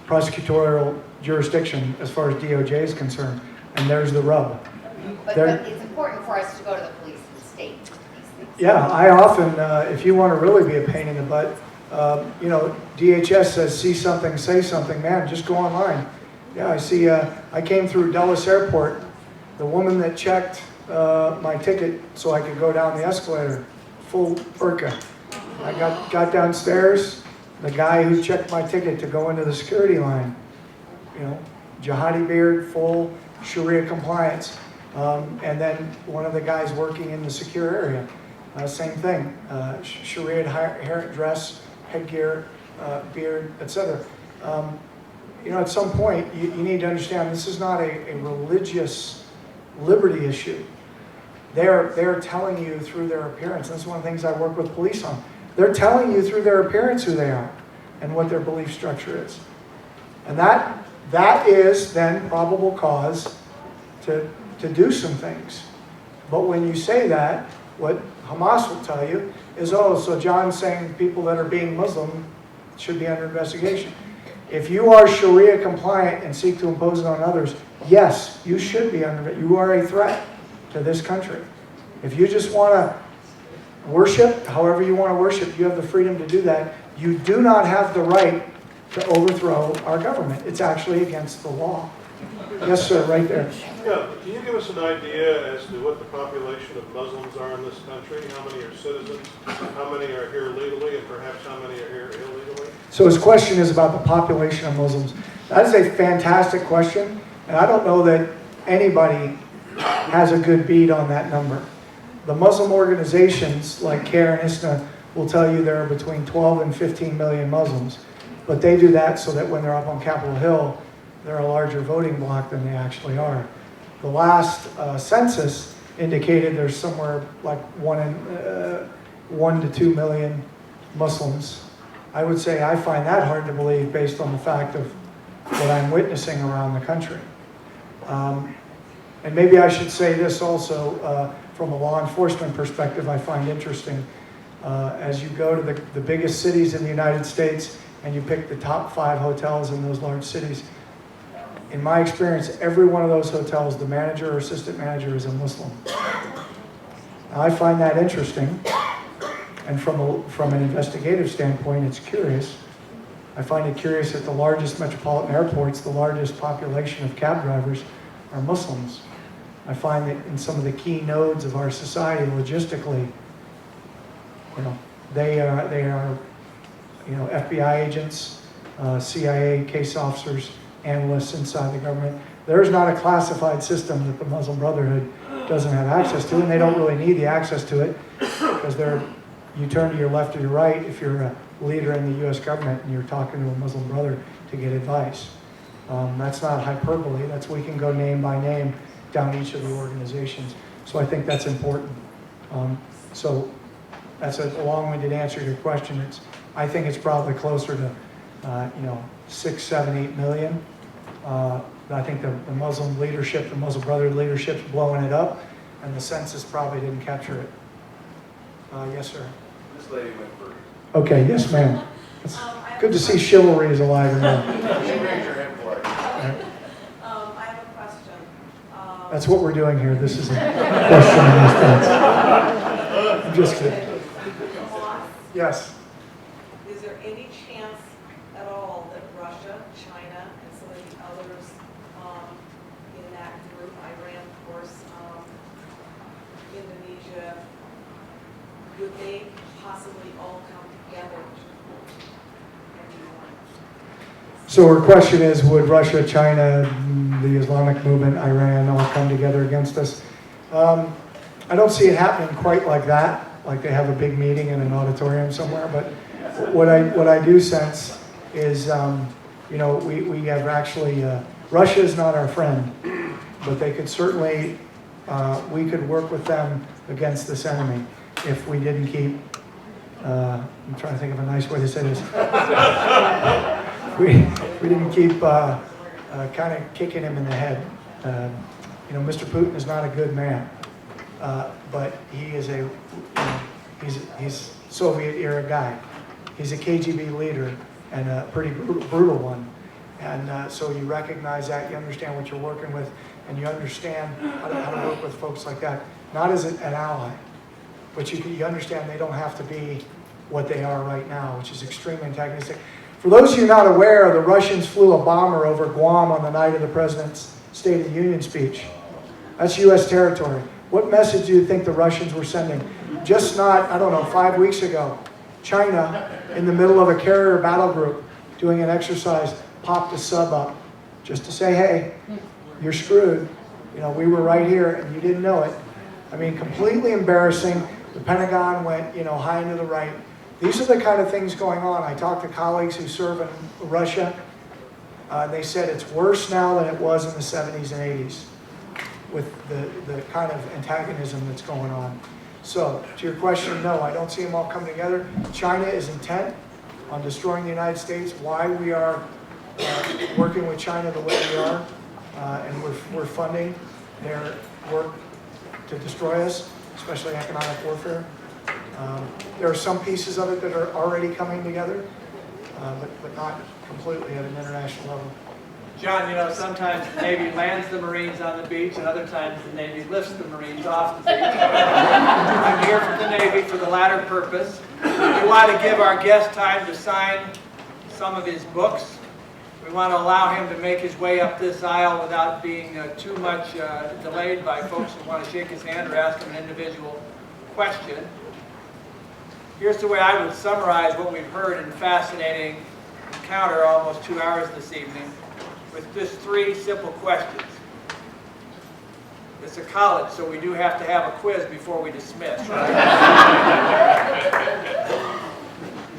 prosecutorial jurisdiction as far as DOJ is concerned, and there's the rub. But it's important for us to go to the police and state these things. Yeah, I often, if you want to really be a pain in the butt, DHS says, see something, say something, man, just go online. Yeah, I see, I came through Dulles Airport, the woman that checked my ticket so I could go down the escalator, full burqa. I got downstairs, the guy who checked my ticket to go into the security line, jihadi beard, full Sharia compliance. And then one of the guys working in the secure area, same thing, Sharia hair dress, headgear, beard, etc. At some point, you need to understand this is not a religious liberty issue. They're telling you through their appearance. That's one of the things I work with police on. They're telling you through their appearance who they are and what their belief structure is. And that is then probable cause to do some things. But when you say that, what Hamas will tell you is, oh, so John's saying people that are being Muslim should be under investigation. If you are Sharia compliant and seek to impose it on others, yes, you should be under it. You are a threat to this country. If you just want to worship however you want to worship, you have the freedom to do that. You do not have the right to overthrow our government. It's actually against the law. Yes, sir, right there. Yeah, can you give us an idea as to what the population of Muslims are in this country? How many are citizens? How many are here legally? And perhaps how many are here illegally? So his question is about the population of Muslims. That is a fantastic question, and I don't know that anybody has a good beat on that number. The Muslim organizations like CAIR and ISNA will tell you there are between 12 and 15 million Muslims, but they do that so that when they're up on Capitol Hill, they're a larger voting bloc than they actually are. The last census indicated there's somewhere like 1 to 2 million Muslims. I would say I find that hard to believe based on the fact of what I'm witnessing around the country. And maybe I should say this also, from a law enforcement perspective, I find interesting. As you go to the biggest cities in the United States and you pick the top 5 hotels in those large cities, in my experience, every one of those hotels, the manager or assistant manager is a Muslim. Now, I find that interesting, and from an investigative standpoint, it's curious. I find it curious that the largest metropolitan airports, the largest population of cab drivers are Muslims. I find that in some of the key nodes of our society, logistically, they are FBI agents, CIA case officers, analysts inside the government. There's not a classified system that the Muslim Brotherhood doesn't have access to, and they don't really need the access to it because you turn to your left or your right if you're a leader in the U.S. government and you're talking to a Muslim brother to get advice. That's not hyperbole. We can go name by name down each of the organizations. So I think that's important. So that's a long-winded answer to your question. I think it's probably closer to 6, 7, 8 million. I think the Muslim leadership, the Muslim Brotherhood leadership's blowing it up, and the census probably didn't capture it. Yes, sir. This lady went first. Okay, yes, ma'am. It's good to see chivalry is alive and well. Raise your hand for it. I have a question. That's what we're doing here. This is a question and response. I'm just kidding. Yes. Is there any chance at all that Russia, China, and some of the others in that group, Iran, of course, Indonesia, would they possibly all come together? So her question is, would Russia, China, the Islamic movement, Iran all come together against us? I don't see it happening quite like that, like they have a big meeting in an auditorium somewhere, but what I do sense is, we have actually, Russia is not our friend, but they could certainly, we could work with them against this enemy if we didn't keep, I'm trying to think of a nice way to say this. We didn't keep kind of kicking him in the head. Mr. Putin is not a good man, but he is he's Soviet era guy. He's a KGB leader and a pretty brutal one. And so you recognize that, you understand what you're working with, and you understand how to work with folks like that. Not as an ally, but you understand they don't have to be what they are right now, which is extremely antagonistic. For those of you not aware, the Russians flew a bomber over Guam on the night of the President's State of the Union speech. That's U.S. territory. What message do you think the Russians were sending? Just not, 5 weeks ago, China, in the middle of a carrier battle group, doing an exercise, popped a sub up just to say, hey, you're screwed. We were right here and you didn't know it. I mean, completely embarrassing. The Pentagon went, high and to the right. These are the kind of things going on. I talked to colleagues who serve in Russia. They said it's worse now than it was in the 70s and 80s with the kind of antagonism that's going on. So, to your question, no, I don't see them all coming together. China is intent on destroying the United States. Why we are working with China the way we are, and we're funding their work to destroy us, especially economic warfare. There are some pieces of it that are already coming together, but not completely at an international level. John, you know, sometimes the Navy lands the Marines on the beach, and other times the Navy lifts the Marines off the beach. I'm here for the Navy for the latter purpose. We want to give our guest time to sign some of his books. We want to allow him to make his way up this aisle without being too much delayed by folks who want to shake his hand or ask him an individual question. Here's the way I would summarize what we've heard in fascinating encounter, almost 2 hours this evening, with just 3 simple questions. It's a college, so we do have to have a quiz before we dismiss, right?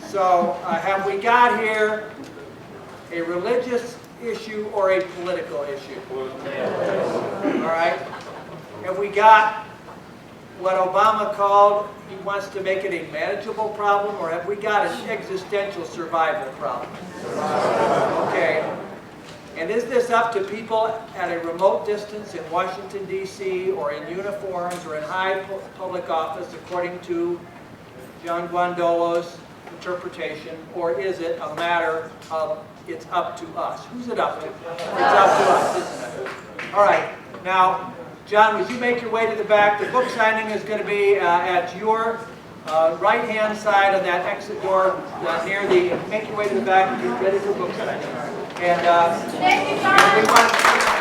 So, have we got here a religious issue or a political issue? All right. Have we got what Obama called, he wants to make it a manageable problem, or have we got an existential survival problem? Okay. And is this up to people at a remote distance in Washington, D.C., or in uniforms, or in high public office, according to John Guandolo's interpretation, or is it a matter of it's up to us? Who's it up to? It's up to us, isn't it? All right. Now, John, would you make your way to the back? The book signing is going to be at your right-hand side of that exit door near the, make your way to the back and get ready for book signing. And Thank you, John. we want